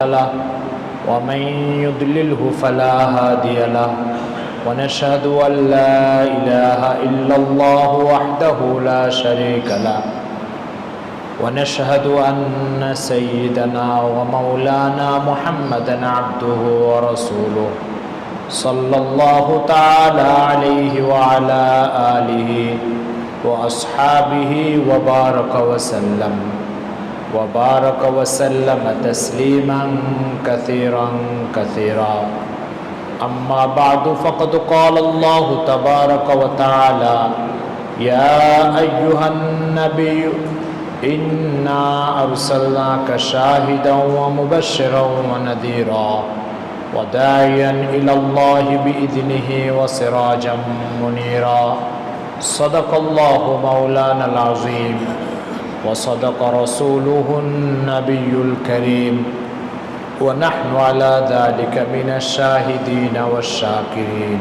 له ومن يضلله فلا هادي له ونشهد أن لا إله إلا الله وحده لا شريك له ونشهد أن سيدنا ومولانا محمدا عبده ورسوله صلى الله تعالى عليه وعلى آله وأصحابه وبارك وسلم تسليما كثيرا أما بعد فقد قال الله تبارك وتعالى يا أيها النبي إنا أرسلناك شاهدا ومبشرا ونذيرا وداعيا إلى الله بإذنه وسراجا منيرا صدق الله مولانا العظيم وصدق رسوله النبي الكريم ونحن على ذلك من الشاهدين والشاكرين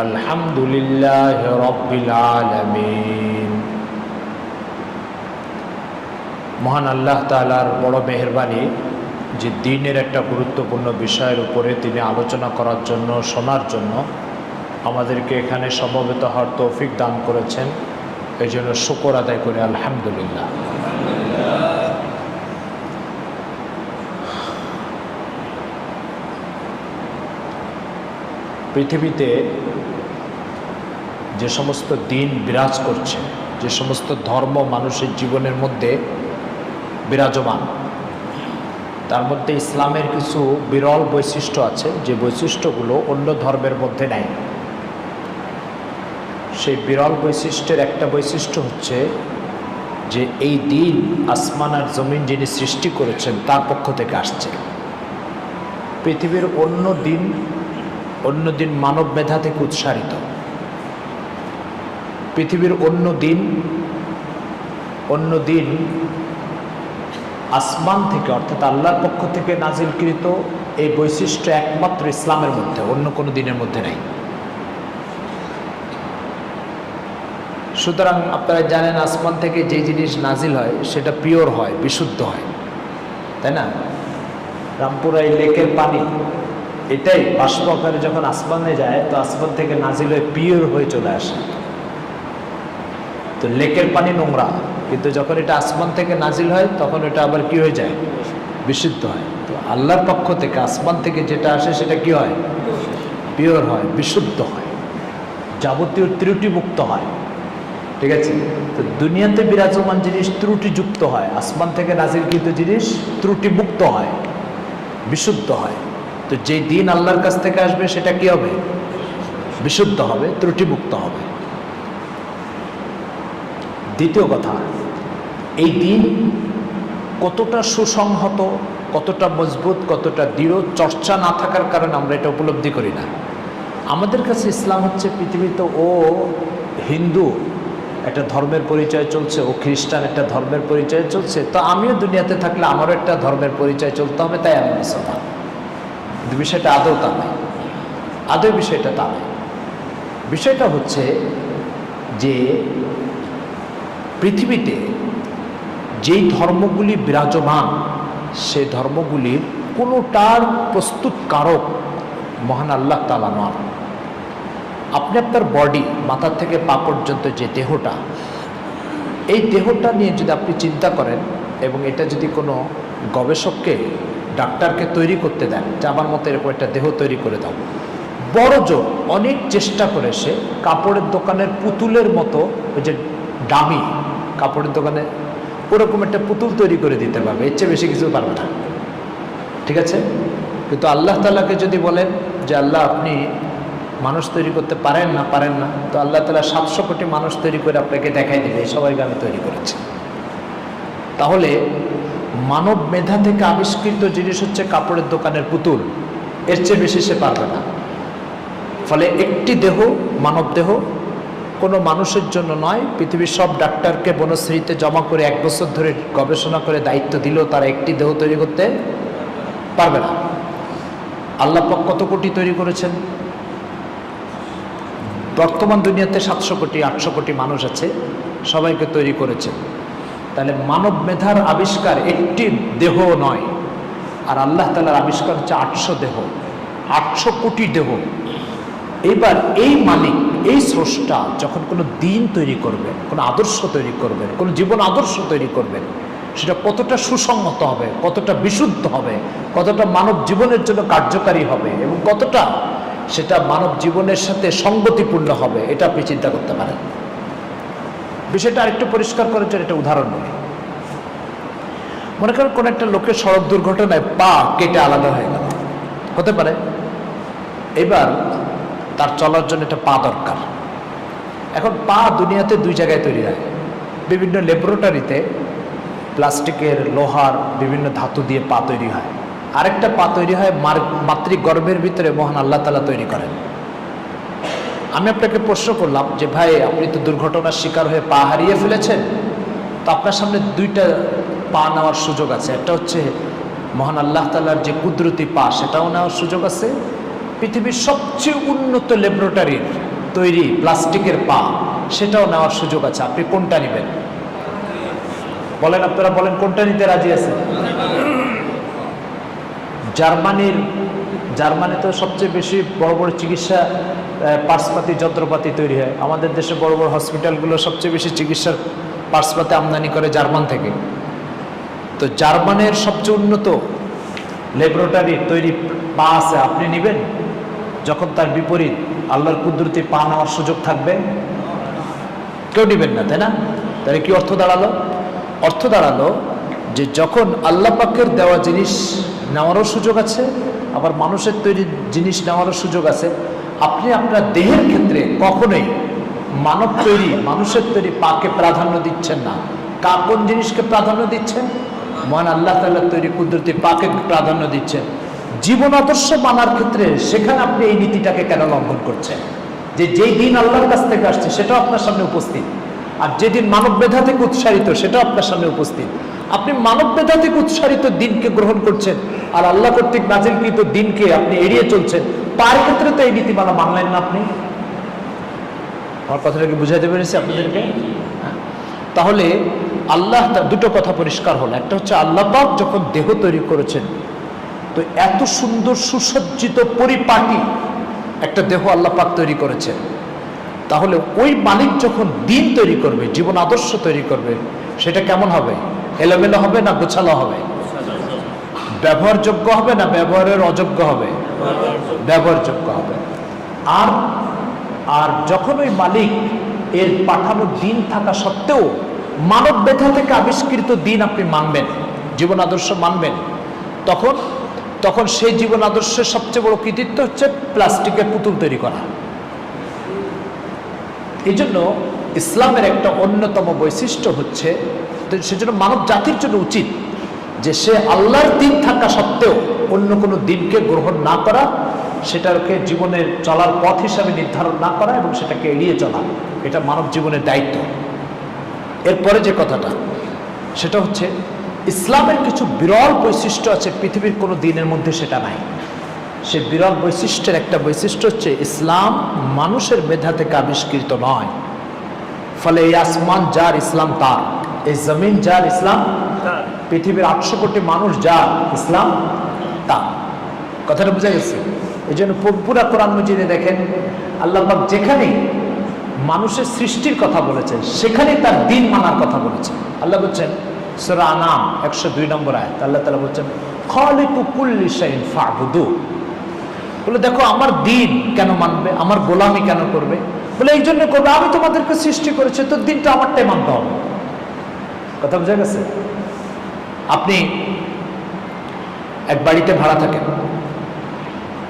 الحمد لله رب العالمين। মহান আল্লাহ তাআলার বড় মেহেরবানি যে দ্বীনের একটা গুরুত্বপূর্ণ বিষয়ের উপরে তিনি আলোচনা করার জন্য, শোনার জন্য আমাদেরকে এখানে সমবেত হওয়ার তৌফিক দান করেছেন। এই জন্য শুকর আদায় করে আলহামদুলিল্লাহ। পৃথিবীতে যে সমস্ত দিন বিরাজ করছে, যে সমস্ত ধর্ম মানুষের জীবনের মধ্যে বিরাজমান, তার মধ্যে ইসলামের কিছু বিরল বৈশিষ্ট্য আছে, যে বৈশিষ্ট্যগুলো অন্য ধর্মের মধ্যে নাই। সেই বিরল বৈশিষ্ট্যের একটা বৈশিষ্ট্য হচ্ছে যে এই দিন আসমান আর জমিন যিনি সৃষ্টি করেছেন তার পক্ষ থেকে আসছে। পৃথিবীর অন্য দিন মানব মেধা থেকে উৎসারিত। পৃথিবীর অন্য দিন আসমান থেকে, অর্থাৎ আল্লাহর পক্ষ থেকে নাজিলকৃত এই বৈশিষ্ট্য একমাত্র ইসলামের মধ্যে, অন্য কোনো দিনের মধ্যে নাই। সুতরাং আপনারা জানেন আসমান থেকে যে জিনিস নাজিল হয় সেটা পিওর হয়, বিশুদ্ধ হয়, তাই না? রামপুরা এই লেকের পানি, এটাই বাষ্প আকারে যখন আসমানে যায় তো আসমান থেকে নাজিল হয়ে পিওর হয়ে চলে আসে। তো লেকের পানি নোংরা, কিন্তু যখন এটা আসমান থেকে নাজিল হয় তখন এটা আবার কি হয়ে যায়? বিশুদ্ধ হয়। তো আল্লাহর পক্ষ থেকে আসমান থেকে যেটা আসে সেটা কি হয়? পিওর হয়, বিশুদ্ধ হয়, যাবতীয় ত্রুটিমুক্ত হয়। ঠিক আছে? তো দুনিয়াতে বিরাজমান জিনিস ত্রুটিযুক্ত হয়, আসমান থেকে নাজিলকৃত জিনিস ত্রুটিমুক্ত হয়, বিশুদ্ধ হয়। তো যে দিন আল্লাহর কাছ থেকে আসবে সেটা কি হবে? বিশুদ্ধ হবে, ত্রুটিমুক্ত হবে। দ্বিতীয় কথা, এই দিন কতটা সুসংহত, কতটা মজবুত, কতটা দৃঢ়, চর্চা না থাকার কারণে আমরা এটা উপলব্ধি করি না। আমাদের কাছে ইসলাম হচ্ছে পৃথিবীতে ও হিন্দু একটা ধর্মের পরিচয় চলছে, ও খ্রিস্টান একটা ধর্মের পরিচয় চলছে, তো আমিও দুনিয়াতে থাকলে আমারও একটা ধর্মের পরিচয় চলতে হবে, তাই আমি মুসলমান। কিন্তু বিষয়টা আদৌ তা নয়, আদৌ বিষয়টা তা নয়। বিষয়টা হচ্ছে যে পৃথিবীতে যেই ধর্মগুলি বিরাজমান, সে ধর্মগুলির কোনোটার প্রস্তুতকারক মহান আল্লাহ তাআলা নন। আপনি আপনার বডি, মাথা থেকে পা পর্যন্ত যে দেহটা, এই দেহটা নিয়ে যদি আপনি চিন্তা করেন এবং এটা যদি কোনো গবেষককে, ডাক্তারকে তৈরি করতে দেন যে আমার মতো এরকম একটা দেহ তৈরি করে দাও, বড় জোর অনেক চেষ্টা করে সে কাপড়ের দোকানের পুতুলের মতো, ওই যে দামি কাপড়ের দোকানে ওরকম একটা পুতুল তৈরি করে দিতে পারবে, এর চেয়ে বেশি কিছু পারবে না। ঠিক আছে? কিন্তু আল্লাহ তাআলাকে যদি বলেন যে আল্লাহ আপনি মানুষ তৈরি করতে পারেন না, তো আল্লাহ তাআলা 700 কোটি মানুষ তৈরি করে আপনাকে দেখাই দেবে এই সবাইকে আমি তৈরি করেছি। তাহলে মানব মেধা থেকে আবিষ্কৃত জিনিস হচ্ছে কাপড়ের দোকানের পুতুল, এর চেয়ে বেশি সে পারবে না। ফলে একটি দেহ, মানব দেহ কোনো মানুষের জন্য নয়। পৃথিবীর সব ডাক্তারকে বনশ্রীতে জমা করে 1 বছর ধরে গবেষণা করে দায়িত্ব দিলেও তারা একটি দেহ তৈরি করতে পারবে না। আল্লাহ পাক কত কোটি তৈরি করেছেন? বর্তমান দুনিয়াতে 700 কোটি 800 কোটি মানুষ আছে, সবাইকে তৈরি করেছেন। তাহলে মানব মেধার আবিষ্কার একটি দেহ নয়, আর আল্লাহ তাআলার আবিষ্কার হচ্ছে 800 দেহ, 800 কোটি দেহ। এবার এই মালিক, এই স্রষ্টা যখন কোনো দিন তৈরি করবেন, কোনো আদর্শ তৈরি করবেন, কোনো জীবন আদর্শ তৈরি করবেন, সেটা কতটা সুসংহত হবে, কতটা বিশুদ্ধ হবে, কতটা মানব জীবনের জন্য কার্যকারী হবে এবং কতটা সেটা মানব জীবনের সাথে সঙ্গতিপূর্ণ হবে, এটা আপনি চিন্তা করতে পারেন। বিষয়টা আরেকটু পরিষ্কার করার জন্য একটা উদাহরণ নেই। মনে করেন কোন একটা লোকের সড়ক দুর্ঘটনায় পা কেটে আলাদা হয়ে গেল, হতে পারে। এবার তার চলার জন্য একটা পা দরকার। এখন পা দুনিয়াতে 2 জায়গায় তৈরি হয়, বিভিন্ন ল্যাবরেটরিতে প্লাস্টিকের, লোহার, বিভিন্ন ধাতু দিয়ে পা তৈরি হয়। আরেকটা পা তৈরি হয় মাতৃগর্ভের ভিতরে মহান আল্লাহ তাআলা তৈরি করেন। আমি আপনাকে প্রশ্ন করলাম যে ভাই, আপনি তো দুর্ঘটনার শিকার হয়ে পা হারিয়ে ফেলেছেন, তো আপনার সামনে 2টা পা নেওয়ার সুযোগ আছে। একটা হচ্ছে মহান আল্লাহ তাআলার যে কুদরতি পা, সেটাও নেওয়ার সুযোগ আছে। পৃথিবীর সবচেয়ে উন্নত ল্যাবরেটরির তৈরি প্লাস্টিকের পা, সেটাও নেওয়ার সুযোগ আছে। আপনি কোনটা নেবেন বলেন? আপনারা বলেন, কোনটা নিতে রাজি আছেন? জার্মানিতে সবচেয়ে বেশি বড় বড় চিকিৎসা পার্সপাতি, যন্ত্রপাতি তৈরি হয়। আমাদের দেশে বড় বড় হসপিটালগুলো সবচেয়ে বেশি চিকিৎসার পার্সপাতি আমদানি করে জার্মান থেকে। তো জার্মানের সবচেয়ে উন্নত ল্যাবরেটরি তৈরি পা আছে, আপনি নেবেন? যখন তার বিপরীত আল্লাহর কুদরতি পা নেওয়ার সুযোগ থাকবে, কেউ নেবেন না, তাই না? তাহলে কি অর্থ দাঁড়ালো? অর্থ দাঁড়ালো যে যখন আল্লাহ পাকের দেওয়া জিনিস নেওয়ারও সুযোগ আছে, আবার মানুষের তৈরি জিনিস নেওয়ারও সুযোগ আছে, আপনি আপনার দেহের ক্ষেত্রে কখনোই মানব তৈরি, মানুষের তৈরি পাকে প্রাধান্য দিচ্ছেন না। কোন জিনিসকে প্রাধান্য দিচ্ছেন? মহান আল্লাহ তাআলার তৈরি কুদরতি পাকে প্রাধান্য দিচ্ছেন। জীবন আদর্শ মানার ক্ষেত্রে সেখানে আপনি এই নীতিটাকে কেন লঙ্ঘন করছেন? যে যেই দিন আল্লাহর কাছ থেকে আসছে সেটাও আপনার সামনে উপস্থিত, আর যেদিন মানব মেধা থেকে উৎসারিত সেটাও আপনার সামনে উপস্থিত। আপনি মানব মেধা থেকে উৎসারিত দিনকে গ্রহণ করছেন, আর আল্লাহ কর্তৃক নাজিলকৃত দিনকে আপনি এড়িয়ে চলছেন। তার ক্ষেত্রে তো এই নীতিমালা মানলেন না আপনি। আমার কথাটাকে বুঝাইতে পেরেছি আপনাদেরকে? তাহলে আল্লাহ, দুটো কথা পরিষ্কার হলো। একটা হচ্ছে আল্লাহ পাক যখন দেহ তৈরি করেছেন, তো এত সুন্দর সুসজ্জিত পরিপাটি একটা দেহ আল্লাহ পাক তৈরি করেছেন। তাহলে ওই মালিক যখন দিন তৈরি করবে, জীবন আদর্শ তৈরি করবে, সেটা কেমন হবে? এলোমেলো হবে না গোছালো হবে? ব্যবহারযোগ্য হবে না ব্যবহারের অযোগ্য হবে? ব্যবহারযোগ্য হবে। আর যখন ওই মালিক এর পাঠানো দিন থাকা সত্ত্বেও মানব ব্যথা থেকে আবিষ্কৃত দিন আপনি মানবেন, জীবন আদর্শ মানবেন, তখন সেই জীবন আদর্শের সবচেয়ে বড় কৃতিত্ব হচ্ছে প্লাস্টিকের পুতুল তৈরি করা। এই জন্য ইসলামের একটা অন্যতম বৈশিষ্ট্য হচ্ছে, সেজন্য মানব জাতির জন্য উচিত যে সে আল্লাহর দিন থাকা সত্ত্বেও অন্য কোনো দিনকে গ্রহণ না করা, সেটাকে জীবনের চলার পথ হিসাবে নির্ধারণ না করা এবং সেটাকে এড়িয়ে চলা। এটা মানব জীবনের দায়িত্ব। এরপরে যে কথাটা, সেটা হচ্ছে ইসলামের কিছু বিরল বৈশিষ্ট্য আছে, পৃথিবীর কোনো দিনের মধ্যে সেটা নাই। সে বিরল বৈশিষ্ট্যের একটা বৈশিষ্ট্য হচ্ছে ইসলাম মানুষের মেধা থেকে আবিষ্কৃত নয়। ফলে এই আসমান যার, ইসলাম তার। এই জমিন যার, ইসলাম তার। পৃথিবীর 800 কোটি মানুষ যার, ইসলাম তার। কথাটা বোঝা গেছে? এই জন্য পুরা কোরআন মজিদে দেখেন আল্লাহ পাক যেখানে মানুষের সৃষ্টির কথা বলেছেন, সেখানে তার দিন মানার কথা বলেছেন। আল্লাহ বলছেন সূরা আনাম 102 নম্বর আয়াত, আল্লাহ তাআলা বলছেন খালিকু কুল্লি শাইইন ফা'বুদু। বলে দেখো আমার দিন কেন মানবে, আমার গোলামি কেন করবে? বলে এই জন্য করবে, আমি তোমাদেরকে সৃষ্টি করেছি, তো দিনটা আমারটাই মানতে হবে। কথা বোঝা গেছে? আপনি এক বাড়িতে ভাড়া থাকেন,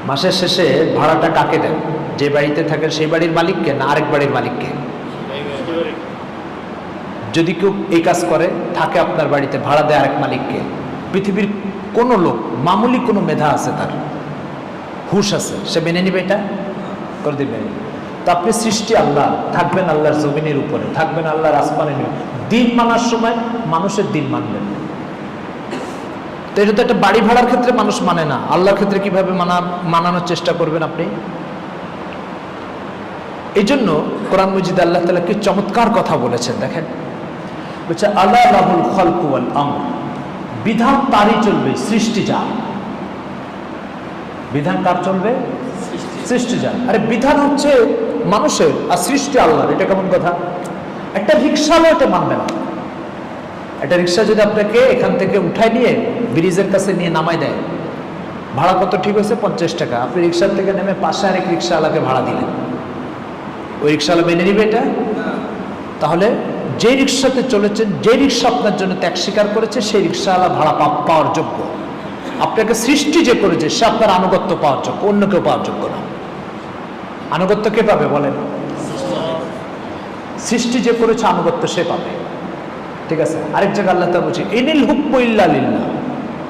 মাসের শেষে ভাড়াটা কাকে দেন? যে বাড়িতে থাকেন সেই বাড়ির মালিককে না আরেক বাড়ির মালিককে? যদি কেউ এই কাজ করে, থাকে আপনার বাড়িতে, ভাড়া দেয় আরেক মালিককে, পৃথিবীর কোন লোক মামুলি কোনো মেধা আছে, তার হুশ আছে, সে মেনে নিবে? এটা করে দিবে? তো আপনি সৃষ্টি আল্লাহ, থাকবেন আল্লাহর জমিনের উপরে, থাকবেন আল্লাহর আসমানের উপরে, দিন মানার সময় মানুষের দিন মানবেন। তো এটা তো একটা বাড়ি ভাড়ার ক্ষেত্রে মানুষ মানে না, আল্লাহর ক্ষেত্রে কিভাবে মানানোর চেষ্টা করবেন আপনি? এই জন্য কোরআন মজিদে আল্লাহ তাআলা কি চমৎকার কথা বলেছেন দেখেন, বলছে আলা লাহুল খালকু ওয়াল আমর, বিধান তারই চলবে, সৃষ্টি যার। বিধান কার চলবে? সৃষ্টি যার। আরে বিধান হচ্ছে মানুষের আর সৃষ্টি আল্লাহর, এটা কেমন কথা? একটা রিক্সাওয়ালা এটা মানবে না। একটা রিক্সা যদি আপনাকে এখান থেকে উঠায় নিয়ে ব্রিজের কাছে নিয়ে নামাই দেয়, ভাড়া কত ঠিক হয়েছে? 50 টাকা। আপনি রিক্সার থেকে নেমে পাশে আরেক রিক্সাওয়ালাকে ভাড়া দিলেন, ওই রিক্সাওয়ালা মেনে নিবে এটা? তাহলে যে রিক্সাতে চলেছেন, যে রিক্সা আপনার জন্য ত্যাগ স্বীকার করেছে, সেই রিক্সাওয়ালা ভাড়া পাওয়ার যোগ্য। আপনাকে সৃষ্টি যে করেছে সে আপনার আনুগত্য পাওয়ার যোগ্য, অন্য কেউ পাওয়ার যোগ্য না। আনুগত্য কে পাবে বলেন? সৃষ্টি যে করেছে আনুগত্য সে পাবে। ঠিক আছে? আরেক জায়গায় আল্লাহ তাআলা বলছে ইনিল হুকমু ইল্লা লিল্লাহ।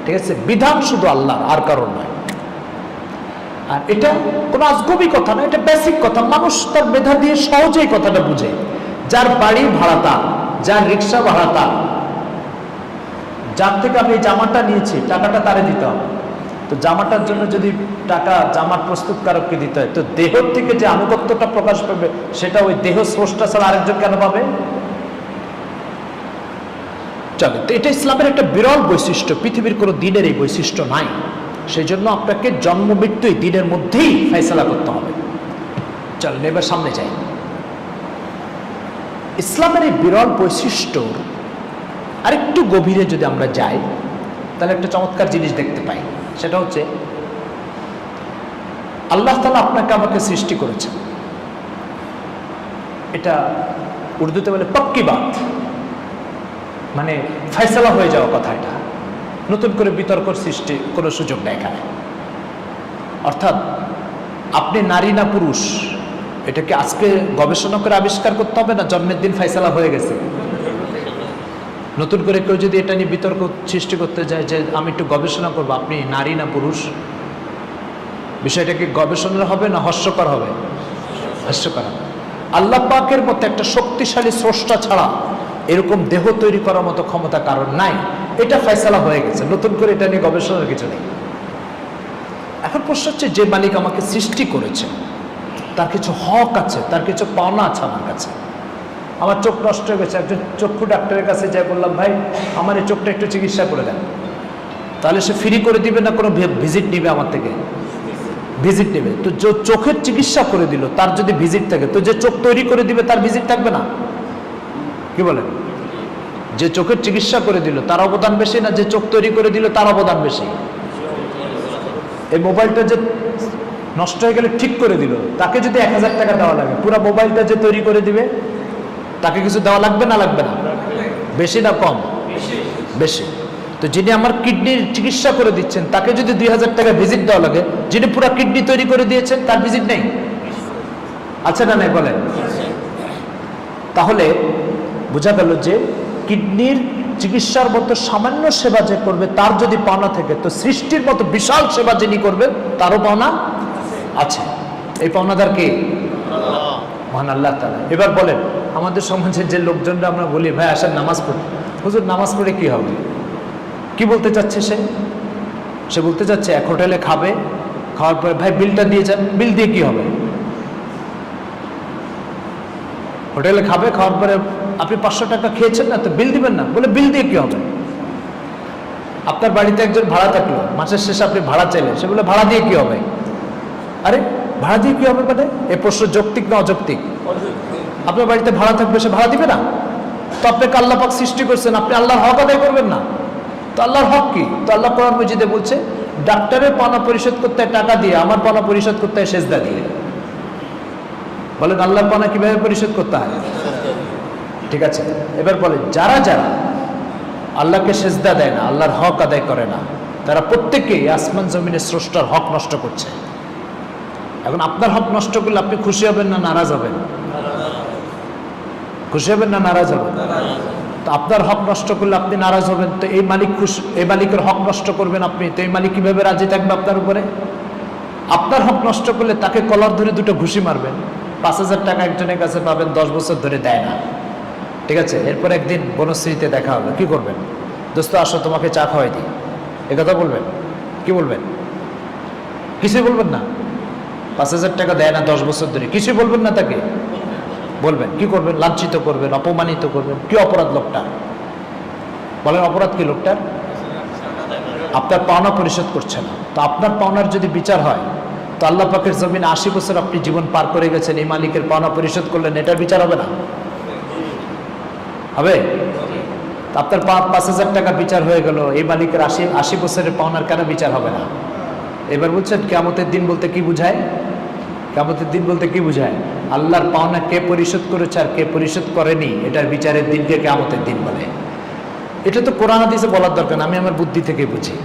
ঠিক আছে? বিধান শুধু আল্লাহর, আর কারণ নয়। আর এটা কোনো আজগবি কথা না, এটা বেসিক কথা। মানুষ তার মেধা দিয়ে সহজেই কথাটা বুঝে। যার বাড়ি ভাড়া তার, যার রিক্সা ভাড়া তার, যার থেকে আমি এই জামাটা নিয়েছি টাকাটা তারে দিতে হবে। তো জামাটার জন্য যদি টাকা জামার প্রস্তুতকারককে দিতে হয়, তো দেহ থেকে যে আনুগত্যটা প্রকাশ পাবে সেটা ওই দেহ স্রষ্টা ছাড়া আরেকজন কেন পাবে? চলে। তো এটা ইসলামের একটা বিরল বৈশিষ্ট্য, পৃথিবীর কোনো দিনের এই বৈশিষ্ট্য নাই। সেই জন্য আপনাকে জন্ম মৃত্যু এই দিনের মধ্যেই ফয়সালা করতে হবে। চলেন এবার সামনে যাই। ইসলামের এই বিরল বৈশিষ্ট্যর আরেকটু গভীরে যদি আমরা যাই, তাহলে একটা চমৎকার জিনিস দেখতে পাই। সেটা হচ্ছে আল্লাহ তাআলা আপনাকে আমাকে সৃষ্টি করেছেন। এটা উর্দুতে বলে পাক্কি বাত, মানে ফয়সালা হয়ে যাওয়া কথা। এটা নতুন করে বিতর্ক সৃষ্টি কোনো সুযোগ নেই এখানে। অর্থাৎ আপনি নারী না পুরুষ, এটাকে আজকে গবেষণা করে আবিষ্কার করতে হবে না, জন্মের দিন ফয়সালা হয়ে গেছে। নতুন করে কেউ যদি এটা নিয়ে বিতর্ক সৃষ্টি করতে যায় যে আমি একটু গবেষণা করবো, আপনি নারী না পুরুষ, বিষয়টা কি গবেষণা হবে না হাস্যকর হবে? হাস্যকর হবে। আল্লাহ পাকের মতো একটা শক্তিশালী স্রষ্টা ছাড়া এরকম দেহ তৈরি করার মতো ক্ষমতা কারণ নাই। এটা ফয়সালা হয়ে গেছে, নতুন করে এটা নিয়ে গবেষণার কিছু নেই। এখন প্রশ্ন হচ্ছে, যে মালিক আমাকে সৃষ্টি করেছে তার কিছু হক আছে, তার কিছু পাওনা আছে আমার কাছে। আমার চোখ নষ্ট হয়ে গেছে, একজন চক্ষু ডাক্তারের কাছে যাই, বললাম ভাই আমার এই চোখটা একটু চিকিৎসা করে দেন, তাহলে সে ফ্রি করে দিবে না কোনো ভিজিট নিবে আমার থেকে? ভিজিট নেবে। তো যে চোখের চিকিৎসা করে দিল তার যদি ভিজিট থাকে, তো যে চোখ তৈরি করে দিবে তার ভিজিট থাকবে না? কি বলেন? যে চোখের চিকিৎসা করে দিল তার অবদান বেশি না যে চোখ তৈরি করে দিল তার অবদান বেশি? এই মোবাইলটা যে নষ্ট হয়ে গেলে ঠিক করে দিল, তাকে যদি 1000 টাকা দেওয়া লাগে, পুরো মোবাইলটা যে তৈরি করে দিবে তাকে কিছু দেওয়া লাগবে না লাগবে না? বেশি না কম? বেশি। তো যিনি আমার কিডনির চিকিৎসা করে দিচ্ছেন তাকে যদি 2000 টাকা ভিজিট দেওয়া লাগে, যিনি পুরো কিডনি তৈরি করে দিয়েছেন তার ভিজিট নেই? আছে না নাই বলেন? তাহলে বোঝা গেল যে কিডনির চিকিৎসার মতো সামান্য সেবা যে করবে তার যদি পাওনা থাকে, তো সৃষ্টির মতো বিশাল সেবা যিনি করবেন তারও পাওনা আছে। এই পাওনাদার কে? মহান আল্লাহ তাআলা। এবার বলেন, আমাদের সমাজের যে লোকজনরা আমরা বলি ভাই আসেন নামাজ পড়ি, হুজুর নামাজ পড়ে কি হবে? কি বলতে চাচ্ছে সে বলতে চাচ্ছে এক হোটেলে খাবে, খাওয়ার পরে ভাই বিলটা দিয়ে যান, বিল দিয়ে কি হবে? হোটেলে খাবে, খাওয়ার পরে আপনি 500 টাকা খেয়েছেন না, তো বিল দিবেন না? বলে বিল দিয়ে কি হবে? আপনার বাড়িতে একজন ভাড়া থাকলো, মাসের শেষে আপনি ভাড়া চাইলেন, সে বলে ভাড়া দিয়ে কি হবে? আরে ভাড়া দিয়ে কি হবে মানে? এই প্রশ্ন যৌক্তিক না অযৌক্তিক? আপনার বাড়িতে ভাড়া থাকবে, সে ভাড়া দিবে না? তো আপনাকে আল্লাহ পাক সৃষ্টি করছেন, আপনি আল্লাহর হক আদায় করবেন না? তো আল্লাহর হক কি? তো আল্লাহ কোরআন মাজিদে বলছে ডাক্তারের পাওনা পরিশোধ করতে হয় টাকা দিয়ে, আমার পাওনা পরিশোধ করতে হয় সেজদা দিয়ে। বলেন আল্লাহর পাওনা কিভাবে পরিশোধ করতে হয়? ঠিক আছে, এবার বলেন যারা যারা আল্লাহকে সেজদা দেয় না, আল্লাহর হক আদায় করে না, তারা প্রত্যেকেই আসমান জমিনের স্রষ্টার হক নষ্ট করছে। এখন আপনার হক নষ্ট করলে আপনি খুশি হবেন না নারাজ হবেন? খুশি হবেন না নারাজ হবেন? তো আপনার হক নষ্ট করলে আপনি নারাজ হবেন, তো এই মালিক খুশি, এই মালিকের হক নষ্ট করবেন আপনি, তো এই মালিক কিভাবে রাজি থাকবে আপনার উপরে? আপনার হক নষ্ট করলে তাকে কলার ধরে 2টো ঘুষি মারবেন, 5000 টাকা একজনের কাছে পাবেন, 10 বছর ধরে দেয় না। ঠিক আছে, এরপর একদিন বনশ্রীতে দেখা হবে, কি করবেন? দোস্ত আসো তোমাকে চা খাওয়াই দিই, একথা বলবেন? কি বলবেন? কিছুই বলবেন না? 5000 টাকা দেয় না 10 বছর ধরে, কিছুই বলবেন না তাকে? বলবেন। কি করবেন? লাঞ্ছিত করবেন, অপমানিত করবেন। কি অপরাধ লোকটা? বলেন অপরাধ কি লোকটার? আপনার পাওনা পরিশোধ করছে না, তো আপনার পাওনার যদি বিচার হয়, তো আল্লাহ পাকের জমিন 80 বছর আপনি জীবন পার করে গেছেন, এই মালিকের পাওনা পরিশোধ করলেন, এটার বিচার হবে না? হবে? আপনার 5,000 টাকা বিচার হয়ে গেল, এই মালিকের 80 বছরের পাওনার কেন বিচার হবে না? এবার বলছেন কিয়ামতের দিন বলতে কি বুঝায়? কিয়ামতের দিন বলতে কি বুঝায়? আল্লাহর পাওনা কে পরিশোধ করেছে আর কে পরিশোধ করেনি, এটার বিচারের দিনকে কিয়ামতের দিন বলে। এটা তো কোরআন হাদিসে বলার দরকার না, আমি আমার বুদ্ধি থেকে বুঝি।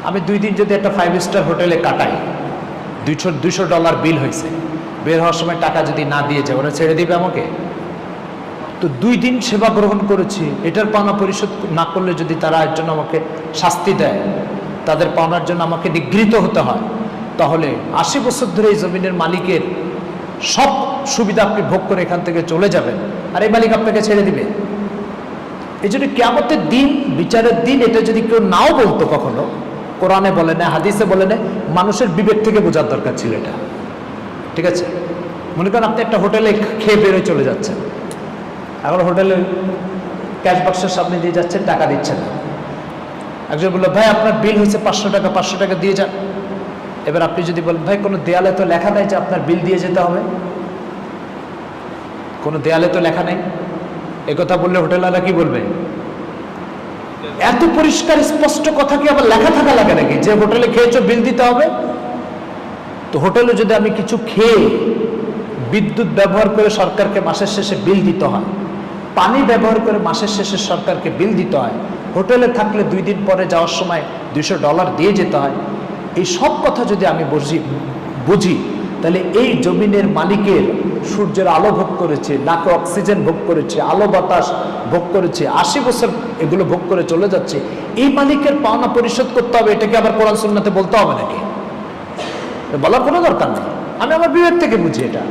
আমি 2 দিন যদি একটা 5 স্টার হোটেলে কাটাই, $200 বিল হয়েছে, বের হওয়ার সময় টাকা যদি না দিয়ে যায়, ওরা ছেড়ে দিবে আমাকে? তো 2 দিন সেবা গ্রহণ করেছি, এটার পাওনা পরিশোধ না করলে যদি তারা এর জন্য আমাকে শাস্তি দেয়, তাদের পাওনার জন্য আমাকে নিগৃহীত হতে হয়, তাহলে 80 বছর ধরে এই জমিনের মালিকের সব সুবিধা আপনি ভোগ করে এখান থেকে চলে যাবেন, আর এই মালিক আপনাকে ছেড়ে দিবে। এই জন্য কিয়ামতের দিন, বিচারের দিন, এটা যদি কেউ নাও বলতো কখনো, কোরআনে বলে না, হাদিসে বলে না, মানুষের বিবেক থেকে বোঝার দরকার ছিল এটা। ঠিক আছে? মনে করেন আপনি একটা হোটেলে খেয়ে বেরোয় চলে যাচ্ছেন, এখন হোটেলের ক্যাশ বাক্সের সামনে দিয়ে যাচ্ছেন, টাকা দিচ্ছেন না। একজন বললো, ভাই আপনার বিল হয়েছে 500 টাকা, 500 টাকা দিয়ে যান। এবার আপনি যদি বলেন, ভাই কোনো দেয়ালে তো লেখা নাই যে আপনার বিল দিয়ে যেতে হবে, কোনো দেয়ালে তো লেখা নেই, একথা বললে হোটেলওয়ালা কি বলবে? এত পরিষ্কার স্পষ্ট কথা কি আবার লেখা থাকা লাগে নাকি যে হোটেলে খেয়েছো বিল দিতে হবে? তো হোটেলে যদি আমি কিছু খেয়ে বিদ্যুৎ ব্যবহার করে সরকারকে মাসের শেষে বিল দিতে হয়, পানি ব্যবহার করে মাসের শেষে সরকারকে বিল দিতে হয়, হোটেলে থাকলে 2 দিন পরে যাওয়ার সময় $200 দিয়ে যেতে হয়, এই সব কথা যদি আমি বুঝি, তাহলে এই জমিনের মালিকের সূর্যের আলো ভোগ করেছে, নাকে অক্সিজেন ভোগ করেছে, আলো বাতাস ভোগ করেছে, 80 বছর এগুলো ভোগ করে চলে যাচ্ছে, এই মালিকের পাওনা পরিশোধ করতে হবে, এটাকে আবার কোরআন সুন্নাতে বলতে হবে নাকি? বলার কোনো দরকার নেই, আমি আমার বিবেক থেকে বুঝি এটা।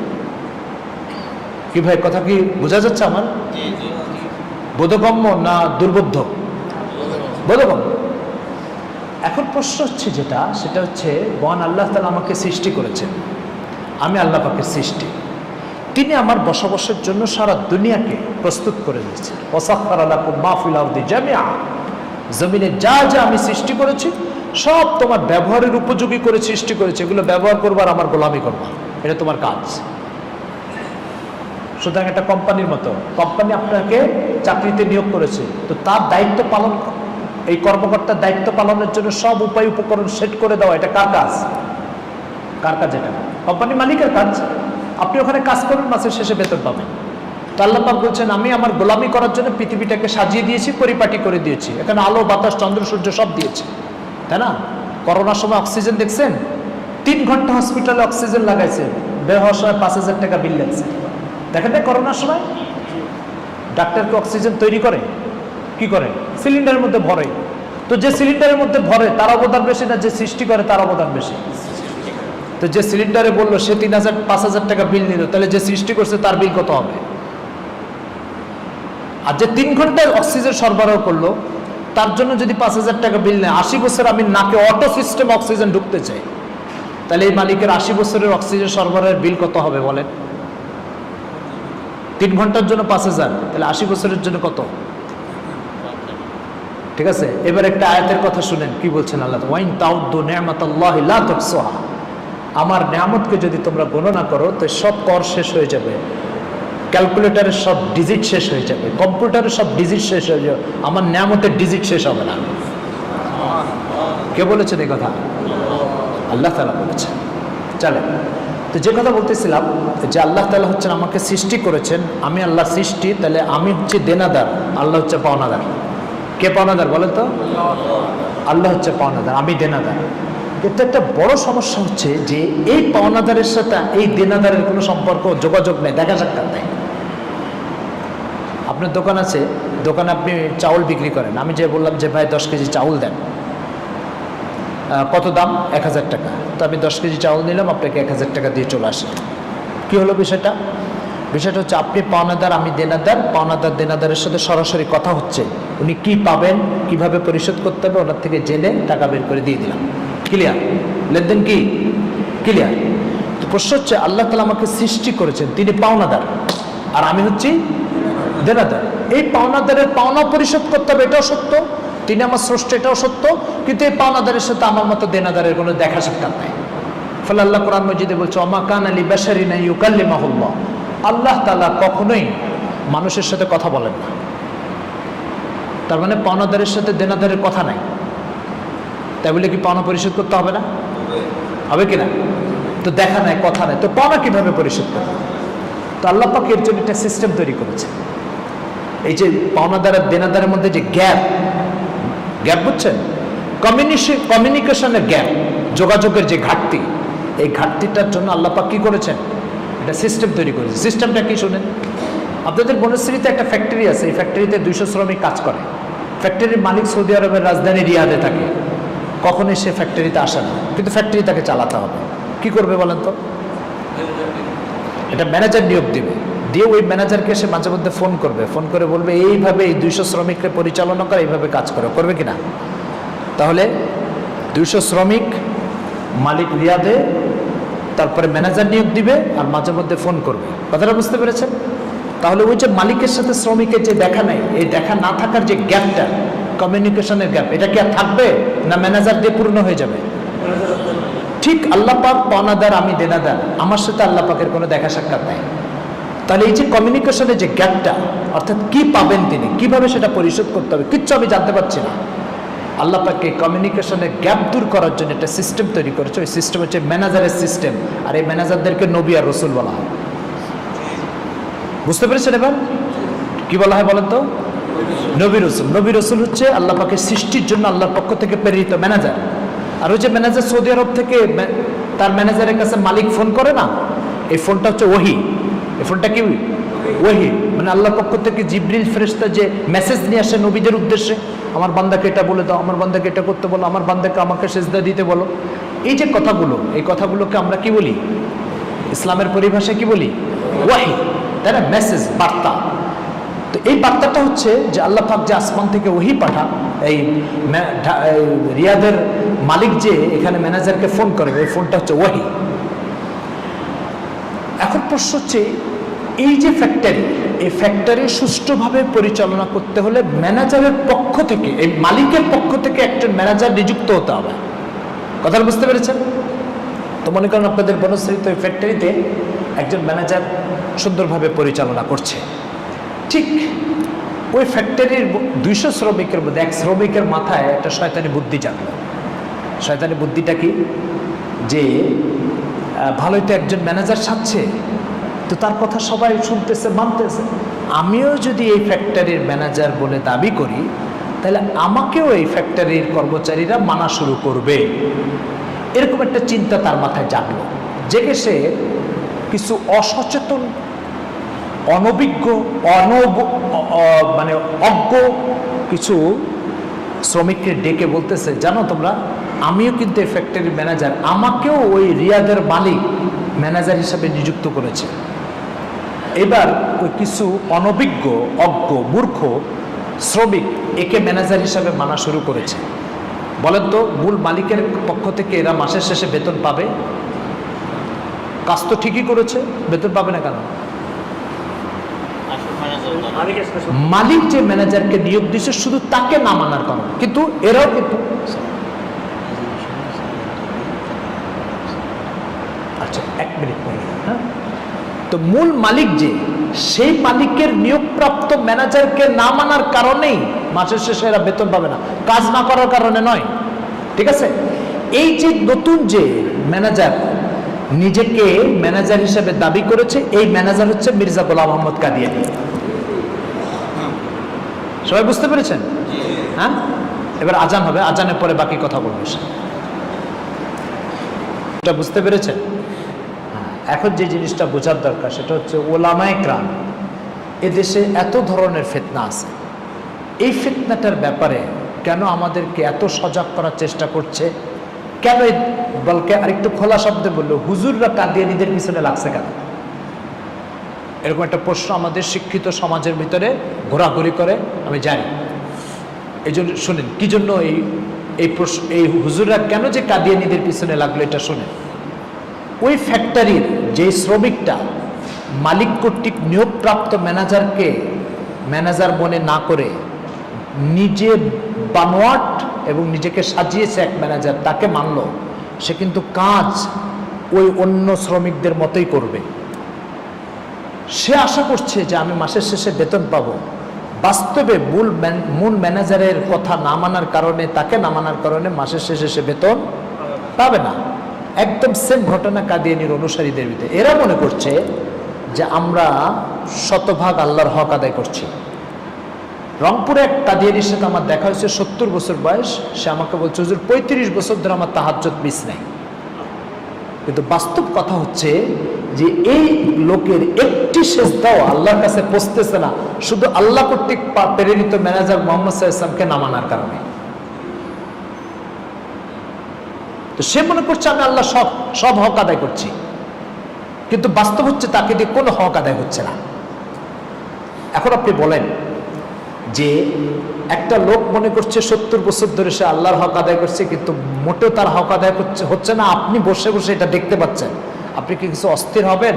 কি ভাই, কথা কি বোঝা যাচ্ছে আমার? বোধগম্য না দুর্বোধ্য? বোধগম্য। এখন প্রশ্ন হচ্ছে যেটা, সেটা হচ্ছে, মহান আল্লাহ তাআলা আমাকে সৃষ্টি করেছেন, আমি আল্লাহ পাকের সৃষ্টি, তিনি আমার বসবাসের জন্য সারা দুনিয়াকে প্রস্তুত করে দিয়েছেন। ওয়াসাখখারা লাকুম মা ফিল আরদি জামিআ, জমিনে যা যা আমি সৃষ্টি করেছি সব তোমার ব্যবহারের উপযোগী করে সৃষ্টি করেছি, এগুলো ব্যবহার করবার, আমার গোলামি করবা, এটা তোমার কাজ। সুতরাং একটা কোম্পানির মতো, কোম্পানি আপনাকে চাকরিতে নিয়োগ করেছে, তো তার দায়িত্ব পালন, এই কর্মকর্তার দায়িত্ব পালনের জন্য সব উপায় উপকরণ সেট করে দেওয়া, এটা কার কাজ? কার কাজ? এটা কোম্পানি মালিকের কাজ। আপনি ওখানে কাজ করবেন, মাসের শেষে বেতন পাবেন। তো আল্লাহ পাক বলছেন, আমি আমার গোলামি করার জন্য পৃথিবীটাকে সাজিয়ে দিয়েছি, পরিপাটি করে দিয়েছি, এখানে আলো বাতাস চন্দ্র সূর্য সব দিয়েছি, তাই না? করোনার সময় অক্সিজেন দেখছেন, 3 ঘন্টা হসপিটালে অক্সিজেন লাগাইছে, বের হওয়ার সময় 5,000 টাকা বিল লাগছে। দেখেন না করোনার সময় ডাক্তারকে অক্সিজেন তৈরি করে কি করে? সিলিন্ডারের মধ্যে ভরে। তো যে সিলিন্ডারের মধ্যে ভরে তার অবদান বেশি না যে সৃষ্টি করে তার অবদান বেশি? তো যে সিলিন্ডারে বললো সে 3,000-5,000 টাকা বিল নিল, তাহলে যে সৃষ্টি করছে তার বিল কত হবে? আর যে 3 ঘন্টায় অক্সিজেন সরবরাহ করলো তার জন্য যদি 5,000 টাকা বিল নেয়, 80 বছর আমি নাকে অটো সিস্টেম অক্সিজেন ঢুকতে চাই, তাহলে এই মালিকের 80 বছরের অক্সিজেন সরবরাহের বিল কত হবে বলেন? 3 ঘন্টার জন্য 5,000, তাহলে 80 বছরের জন্য কত? ঠিক আছে, এবার একটা আয়াতের কথা শুনেন, কি বলছেন আল্লাহ? ওয়াইন তাউদ্দু নি'মাতাল্লাহি লা তুহসুহা, আমার নিয়ামতকে যদি তোমরা গণনা করো তো সব কর শেষ হয়ে যাবে, ক্যালকুলেটরের সব ডিজিট শেষ হয়ে যাবে, কম্পিউটারের সব ডিজিট শেষ হয়ে যাবে, আমার নিয়ামতের ডিজিট শেষ হবে না। কে বলেছেন এই কথা? আল্লাহ তাআলা বলেছেন। চলে, তো যে কথা বলতেছিলাম যে আল্লাহ তাআলা হচ্ছেন আমাকে সৃষ্টি করেছেন, আমি আল্লাহ সৃষ্টি, তাহলে আমি হচ্ছে দেনাদার, আল্লাহ হচ্ছে পাওনাদার। কে পাওনাদার বলেন তো? আল্লাহ হচ্ছে পাওনাদার, আমি দেনাদার। কিন্তু একটা বড় সমস্যা হচ্ছে যে এই পাওনাদারের সাথে এই দেনাদারের কোনো সম্পর্ক, যোগাযোগ নেই, দেখা সাক্ষাৎ নেই। আপনার দোকান আছে, দোকানে আপনি চাউল বিক্রি করেন, আমি যে বললাম যে ভাই 10 কেজি চাউল দেন, কত দাম? 1000 টাকা। তো আমি 10 কেজি চাউল নিলাম, আপনাকে 1000 টাকা দিয়ে চলে আসি। কী হলো বিষয়টা? বিষয়টা হচ্ছে আপনি পাওনাদার, আমি দেনাদার, পাওনাদার দেনাদারের সাথে সরাসরি কথা হচ্ছে, উনি কি পাবেন, কিভাবে পরিশোধ করতে হবে, ওনার থেকে জেনে টাকা বের করে দিয়ে দিলাম। ক্লিয়ার? লেনদেন কি ক্লিয়ার? তো প্রশ্ন হচ্ছে আল্লাহ তাআলা আমাকে সৃষ্টি করেছেন, তিনি পাওনাদার আর আমি হচ্ছি দেনাদার। এই পাওনাদারের পাওনা পরিশোধ করতে হবে, এটাও সত্য, তিনি আমার স্রষ্টা, এটাও সত্য, কিন্তু এই পাওনাদারের সাথে আমার মতো দেনাদারের কোনো দেখা সাক্ষাৎ নাই। ফলে আল্লাহ কোরআন মজিদে বলছে, ওমা কানা লিবাশারিন আন ইউকাল্লিমাহুল্লাহ, আল্লাহ তাআলা কখনোই মানুষের সাথে কথা বলেন না। তার মানে পাওনাদারের সাথে দেনাদারের কথা নাই, তাই বলে কি পাওনা পরিশোধ করতে হবে না? হবে কিনা? তো দেখা নাই, কথা নাই, তো পাওনা কিভাবে পরিশোধ করবে? তো আল্লাহ পাক এর জন্য একটা সিস্টেম তৈরি করেছে। এই যে পাওনাদার আর দেনাদারের মধ্যে যে গ্যাপ বুঝছেন, কমিউনিকেশনের গ্যাপ, যোগাযোগের যে ঘাটতি, এই ঘাটতিটার জন্য আল্লাহ পাক কি করেছেন? একটা সিস্টেম তৈরি করেছে। সিস্টেমটা কি শুনেন। আপনাদের বনশ্রীতে একটা ফ্যাক্টরি আছে, এই ফ্যাক্টরিতে 200 শ্রমিক কাজ করে। ফ্যাক্টরির মালিক সৌদি আরবের রাজধানী রিয়াদে থাকে, কখনোই সে ফ্যাক্টরিতে আসে না, কিন্তু ফ্যাক্টরি তাকে চালাতে হবে। কি করবে বলেন তো? এটা ম্যানেজার নিয়োগ দিবে, দিয়ে ওই ম্যানেজারকে সে মাঝে মধ্যে ফোন করবে, ফোন করে বলবে এইভাবে এই 200 শ্রমিককে পরিচালনা করে, এইভাবে কাজ করবে কিনা? তাহলে 200 শ্রমিক মালিক রিয়াদে, তারপরে ম্যানেজার নিয়োগ দিবে আর মাঝে মধ্যে ফোন করবে। কথাটা বুঝতে পেরেছেন? তাহলে ওই যে মালিকের সাথে শ্রমিকের যে দেখা নেই, এই দেখা না থাকার যে গ্যাপটা, কমিউনিকেশনের গ্যাপ, এটা কি আর থাকবে না ম্যানেজার দিয়ে পূর্ণ হয়ে যাবে? ঠিক আল্লাহ পাক পাওনাদার, আমি দেনাদার, আমার সাথে আল্লাহ পাকের কোনো দেখা সাক্ষাৎ নাই। তাহলে এই যে কমিউনিকেশনের যে গ্যাপটা, অর্থাৎ কি পাবেন তিনি, কিভাবে সেটা পরিশোধ করতে হবে, কিচ্ছু আমি জানতে পারছি না। আল্লাহ পাক এই কমিউনিকেশনের গ্যাপ দূর করার জন্য একটা সিস্টেম তৈরি করেছে। ওই সিস্টেম হচ্ছে ম্যানেজারের সিস্টেম, আর এই ম্যানেজারদেরকে নবী আর রসুল বলা হয়। বুঝতে পেরেছেন এবার কি বলা হয় বলেন তো? নবী রসুল। নবী রসুল হচ্ছে আল্লাহ পাকের সৃষ্টির জন্য আল্লাহর পক্ষ থেকে প্রেরিত ম্যানেজার। আর ওই যে ম্যানেজার সৌদি আরব থেকে তার ম্যানেজারের কাছে মালিক ফোন করে না, এই ফোনটা হচ্ছে ওহী। এই ফোনটা কি? ওহী। মানে আল্লাহর পক্ষ থেকে জিবরিল ফেরেশতা যে মেসেজ নিয়ে আসে নবীদের উদ্দেশ্যে, আমার বান্দাকে এটা বলে দাও, আমার বান্দাকে এটা করতে বলো, আমার বান্দাকে আমাকে সেজদা দিতে বলো। এই যে কথাগুলো, এই কথাগুলোকে আমরা কি বলি? ইসলামের পরিভাষায় কি বলি? ওয়াহি, তাই না? মেসেজ, বার্তা। তো এই বার্তাটা হচ্ছে যে আল্লাহ পাক যে আসমান থেকে ওহী পাঠান, এই রিয়াদের মালিক যে এখানে ম্যানেজারকে ফোন করে, এই ফোনটা হচ্ছে ওহী। এখন প্রশ্ন হচ্ছে, এই যে ফ্যাক্টরি, এই ফ্যাক্টরি সুষ্ঠুভাবে পরিচালনা করতে হলে ম্যানেজারের পক্ষ থেকে, এই মালিকের পক্ষ থেকে একজন ম্যানেজার নিযুক্ত হতে হবে। কথাটা বুঝতে পেরেছেন? তো মনে করেন আপনাদের বনশ্রীতে ওই ফ্যাক্টরিতে একজন ম্যানেজার সুন্দরভাবে পরিচালনা করছে। ঠিক ওই ফ্যাক্টরির 200 শ্রমিকের মধ্যে এক শ্রমিকের মাথায় একটা শয়তানি বুদ্ধি জাগলো। শয়তানি বুদ্ধিটা কি? যে ভালোই তো একজন ম্যানেজার সাজছে, তো তার কথা সবাই শুনতেছে, মানতেছে, আমিও যদি এই ফ্যাক্টরির ম্যানেজার বলে দাবি করি, তাহলে আমাকেও এই ফ্যাক্টরির কর্মচারীরা মানা শুরু করবে। এরকম একটা চিন্তা তার মাথায় জাগলো। জেগে সে কিছু অসচেতন, অনভিজ্ঞ, মানে অজ্ঞ কিছু শ্রমিককে ডেকে বলতেছে, জানো তোমরা, আমিও কিন্তু এই ফ্যাক্টরির ম্যানেজার, আমাকেও ওই রিয়াদের মালিক ম্যানেজার হিসাবে নিযুক্ত করেছে। এবার ওই কিছু অনভিজ্ঞ, অজ্ঞ, মূর্খ শ্রমিক একে ম্যানেজার হিসাবে মানা শুরু করেছে। বলেন তো, মূল মালিকের পক্ষ থেকে এরা মাসের শেষে বেতন পাবে? কাজ তো ঠিকই করেছে, বেতন পাবে না কেন? মালিক যে ম্যানেজারকে নিয়োগ দিয়েছে শুধু তাকে না মানার কারণ, কিন্তু এরাও কিন্তু আচ্ছা 1 মিনিট পরে, হ্যাঁ। তো মূল মালিক যে, সেই মালিকের নিয়োগপ্রাপ্ত ম্যানেজারকে না মানার কারণেই মাসের শেষে এরা বেতন পাবে না, কাজ না করার কারণে নয়। ঠিক আছে? এই যে নতুন যে ম্যানেজার নিজেকে ম্যানেজার হিসেবে দাবি করেছে, এই ম্যানেজার হচ্ছে মির্জা গোলাম মোহাম্মদ কাদিয়ানী। সবাই বুঝতে পেরেছেন? হ্যাঁ। এবার আজান হবে, আজানের পরে বাকি কথা বলবো। এটা বুঝতে পেরেছেন? এখন যে জিনিসটা বোঝার দরকার সেটা হচ্ছে, ওলামায়ে কেরাম এদেশে এত ধরনের ফিতনা আছে, এই ফিতনাটার ব্যাপারে কেন আমাদেরকে এত সজাগ করার চেষ্টা করছে? কেন, বলকে আরেকটু খোলা শব্দে বললো, হুজুররা কাদিয়ানীদের পিছনে লাগছে কেন? এরকম একটা প্রশ্ন আমাদের শিক্ষিত সমাজের ভিতরে ঘোরাঘুরি করে, আমি জানি। এই জন্য শুনেন কি জন্য এই হুজুররা কেন যে কাদিয়ানীদের পিছনে লাগলো, এটা শুনেন। ওই ফ্যাক্টরির যে শ্রমিকটা মালিক কর্তৃক নিয়োগপ্রাপ্ত ম্যানেজারকে ম্যানেজার মনে না করে নিজে বানোয়াট এবং নিজেকে সাজিয়েছে এক ম্যানেজার, তাকে মানল, সে কিন্তু কাজ ওই অন্য শ্রমিকদের মতোই করবে। সে আশা করছে যে আমি মাসের শেষে বেতন পাবো। বাস্তবে মূল ম্যানেজারের কথা না মানার কারণে, তাকে না মানার কারণে মাসের শেষে সে বেতন পাবে না। একদম সেম ঘটনা কাদিয়ানির অনুসারীদের ভিতরে। এরা মনে করছে যে আমরা শতভাগ আল্লাহর হক আদায় করছি। রংপুরে এক কাদিয়ানির সাথে আমার দেখা হয়েছে, 70 বছর বয়স। সে আমাকে বলছে, হুজুর 35 বছর ধরে আমার তাহাজ্জুদ মিস নাই। কিন্তু বাস্তব কথা হচ্ছে যে এই লোকের একটি সেজদাও আল্লাহর কাছে পৌঁছতেছে না, শুধু আল্লাহ কর্তৃক প্রেরিত ম্যানেজার মুহাম্মদ সাল্লাল্লাহু আলাইহি ওয়াসাল্লামকে না মানার কারণে। তো সে মনে করছে আমি আল্লাহ সব হক আদায় করছি, কিন্তু বাস্তব হচ্ছে তাকে দিয়ে কোনো হক আদায় হচ্ছে না। এখন আপনি বলেন যে একটা লোক মনে করছে 70 বছর ধরে সে আল্লাহর হক আদায় করছে, কিন্তু মোটেও তার হক আদায় হচ্ছে না। আপনি বসে বসে এটা দেখতে পাচ্ছেন, আপনি কি কিছু অস্থির হবেন?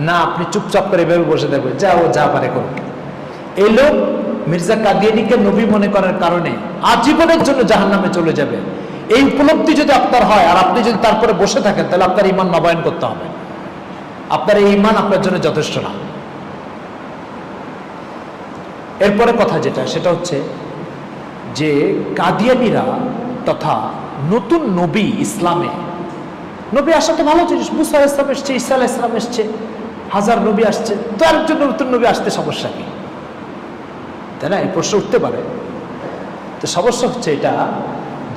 না, আপনি চুপচাপ করে এভাবে বসে থাকবেন, যা ও যা পারে করুক। এই লোক মির্জা কাদিয়ানীকে নবী মনে করার কারণে আজীবনের জন্য জাহান্নামে চলে যাবে। এই উপলব্ধি যদি আপনার হয় আর আপনি যদি তারপরে বসে থাকেন, তাহলে আপনার ঈমান নবায়ন করতে হবে। আপনার এই ঈমান আপনার জন্য যথেষ্ট না। এরপরে কথা যেটা, সেটা হচ্ছে যে কাদিয়ানীরা তথা নতুন নবী, ইসলামে নবী আসা তো ভালো জিনিস। মুসা আলাইহিস সালাম এসছে, ঈসা আলাইহিস সালাম এসছে, হাজার নবী আসছে, তো আরেকজন নতুন নবী আসতে সমস্যা কি? তাই না? এই প্রশ্ন উঠতে পারে। তো সমস্যা হচ্ছে এটা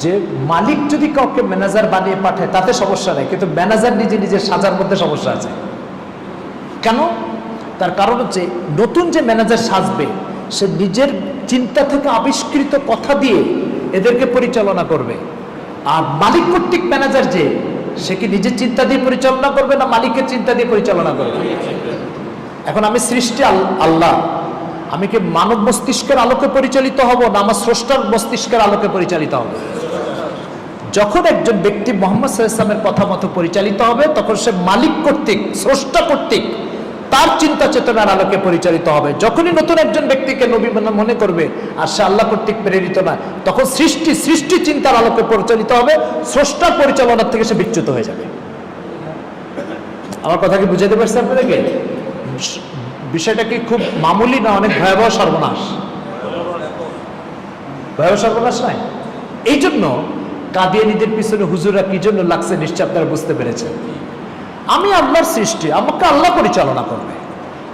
যে মালিক যদি কাউকে ম্যানেজার বানিয়ে পাঠায় তাতে সমস্যা নেই, কিন্তু ম্যানেজার নিজে নিজের সাজার মধ্যে সমস্যা আছে। কেন? তার কারণ হচ্ছে নতুন যে ম্যানেজার সাজবে সে নিজের চিন্তা থেকে আবিষ্কৃত কথা দিয়ে এদেরকে পরিচালনা করবে। আর মালিক কর্তৃক ম্যানেজার যে, সে কি নিজের চিন্তা দিয়ে পরিচালনা করবে না মালিকের চিন্তা দিয়ে পরিচালনা করবে? এখন আমি সৃষ্টি আল্লাহ, আমি কি মানব মস্তিষ্কের আলোকে পরিচালিত হব না আমার স্রষ্টার মস্তিষ্কের আলোকে পরিচালিত হব? যখন একজন ব্যক্তি মুহাম্মদ সাল্লাল্লাহু আলাইহি ওয়াসাল্লামের কথা মতো পরিচালিত হবে, তখন সে মালিক কর্তৃক, স্রষ্টা কর্তৃক তার চিন্তা চেতনার আলোকে পরিচালিত হবে। যখনই নতুন একজন ব্যক্তিকে নবী মনে করবে আর সে আল্লাহ কর্তৃক প্রেরিত নয়, তখন সৃষ্টি চিন্তার আলোকে পরিচালিত হবে, স্রষ্টার পরিচালনার থেকে সে বিচ্যুত হয়ে যাবে। আমার কথা কি বুঝাতে পারছি আপনাদেরকে? বিষয়টা কি খুব মামুলি না, অনেক ভয়াবহ সর্বনাশ? ভয়াবহ সর্বনাশ নয়? এই জন্য কাদিয়ানীদের পিছনে হুজুরা কি জন্য লাগছে নিশ্চয় আপনারা বুঝতে পেরেছেন। আমি আল্লাহর সৃষ্টি, আমাকে আল্লাহ পরিচালনা করবে।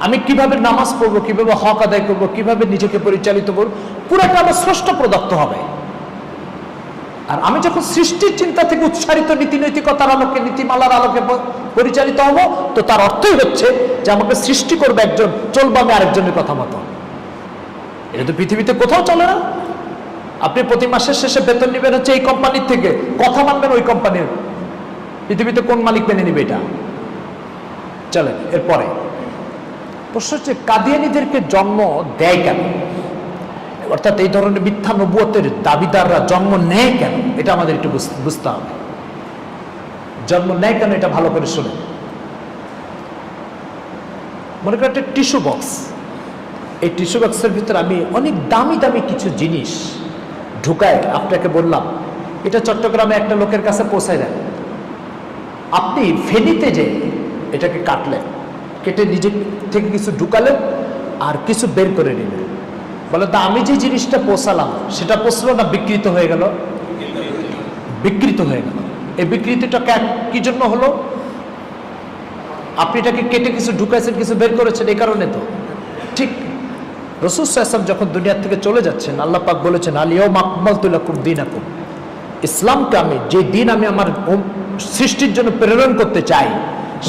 আমি কিভাবে নামাজ পড়বো, কিভাবে হক আদায় করবো, কিভাবে নিজেকে পরিচালিত করবো, পুরোটা আমার স্রষ্টা প্রদত্ত হবে। আর আমি যখন সৃষ্টির চিন্তা থেকে উৎসারিত নীতি নৈতিকতার আলোকে, নীতিমালার আলোকে পরিচালিত হব, তো তার অর্থই হচ্ছে যে আমাকে সৃষ্টি করবে একজন, চলবো আমি আরেকজনের কথা মতো। এটা তো পৃথিবীতে কোথাও চলে না। আপনি প্রতি মাসের শেষে বেতন নেবেন হচ্ছে এই কোম্পানির থেকে, কথা মানবেন ওই কোম্পানির। পৃথিবীতে কোন মালিক মেনে নিবে এটা? চলেন এরপরে প্রশ্ন হচ্ছে কাদিয়ানীদেরকে জন্ম দেয় কেন, অর্থাৎ এই ধরনের মিথ্যা নবুয়তের দাবিদাররা জন্ম নেয় কেন, এটা আমাদের একটু বুঝতে হবে। জন্ম নেয় কেন এটা ভালো করে শুনে। মনে করেন একটা টিস্যু বক্স, এই টিস্যু বক্সের ভিতরে আমি অনেক দামি দামি কিছু জিনিস ঢুকায় আপনাকে বললাম এটা চট্টগ্রামে একটা লোকের কাছে পৌঁছায় দেন। আপনি ফেনীতে যে এটাকে কাটলেন, কেটে নিজে থেকে কিছু ঢুকালেন আর কিছু বের করে নিলেন। বলে তা আমি যে জিনিসটা পৌঁছালাম সেটা পৌঁছলো না বিকৃত হয়ে গেল? বিকৃত হয়ে গেল। এই বিকৃতিটা কি জন্য হলো? আপনি এটাকে কেটে কিছু ঢুকাইছেন, কিছু বের করেছেন, এই কারণে তো। ঠিক রাসূল সাল্লাল্লাহু আলাইহি ওয়াসাল্লাম যখন দুনিয়া থেকে চলে যাচ্ছেন, আল্লাহ পাক বলেছেন আল-ইয়াউমা আকমালতু লাকুম দীনাকুম, ইসলামকে আমি যে দিন আমি আমার সৃষ্টির জন্য প্রেরণ করতে চাই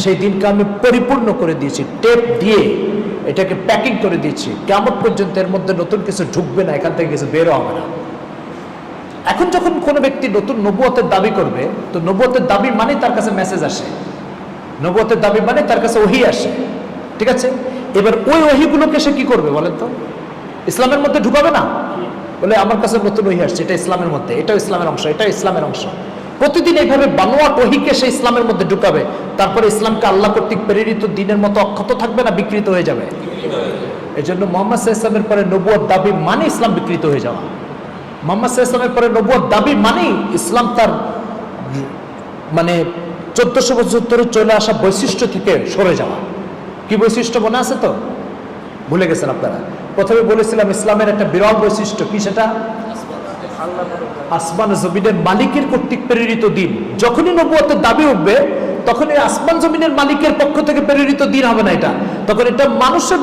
সেই দিনকে আমি পরিপূর্ণ করে দিয়েছি, টেপ দিয়ে এটাকে প্যাকিং করে দিয়েছি। কিয়ামত পর্যন্ত এর মধ্যে নতুন কিছু ঢুকবে না, এখান থেকে কিছু বেরো হবে না। এখন যখন কোনো ব্যক্তি নতুন নবুয়তের দাবি করবে, তো নবুয়তের দাবি মানে তার কাছে মেসেজ আসে, নবুয়তের দাবি মানে তার কাছে ওহী আসে, ঠিক আছে? এবার ওই ওহীগুলোকে সে কি করবে বলেন তো? ইসলামের মধ্যে ঢুকাবে না? বলে আমার কাছে নতুন ওহী আসছে, এটা ইসলামের মধ্যে, এটাও ইসলামের অংশ, এটাও ইসলামের অংশ। প্রতিদিন এইভাবে বানোয়াট ওহীকে সে ইসলামের মধ্যে ঢুকাবে, তারপরে ইসলামকে আল্লাহ কর্তৃক প্রেরিত দিনের মতো অক্ষত থাকবে না, বিকৃত হয়ে যাবে। এই জন্য মুহাম্মদ সাল্লাল্লাহু আলাইহি ওয়াসাল্লামের পরে নবুয়ত দাবি মানে ইসলাম বিকৃত হয়ে যাওয়া। মুহাম্মদ সাল্লাল্লাহু আলাইহি ওয়াসাল্লামের পরে নবুয়ত দাবি মানেই ইসলাম তার মানে 1400 বছর ধরে চলে আসা বৈশিষ্ট্য থেকে সরে যাওয়া। কি বৈশিষ্ট্য মনে আছে তো? ভুলে গেছেন আপনারা? প্রথমে বলেছিলাম ইসলামের একটা বিরল বৈশিষ্ট্য কি, সেটা আসমান জমিনের মালিকের কর্তৃক প্রেরিত দিন। যখনই নবুয়তের দাবি উঠবে তখন এই আসমান জমিনের মালিকের পক্ষ থেকে প্রেরিত দিন হবে না, এটা তখন এটা মানুষের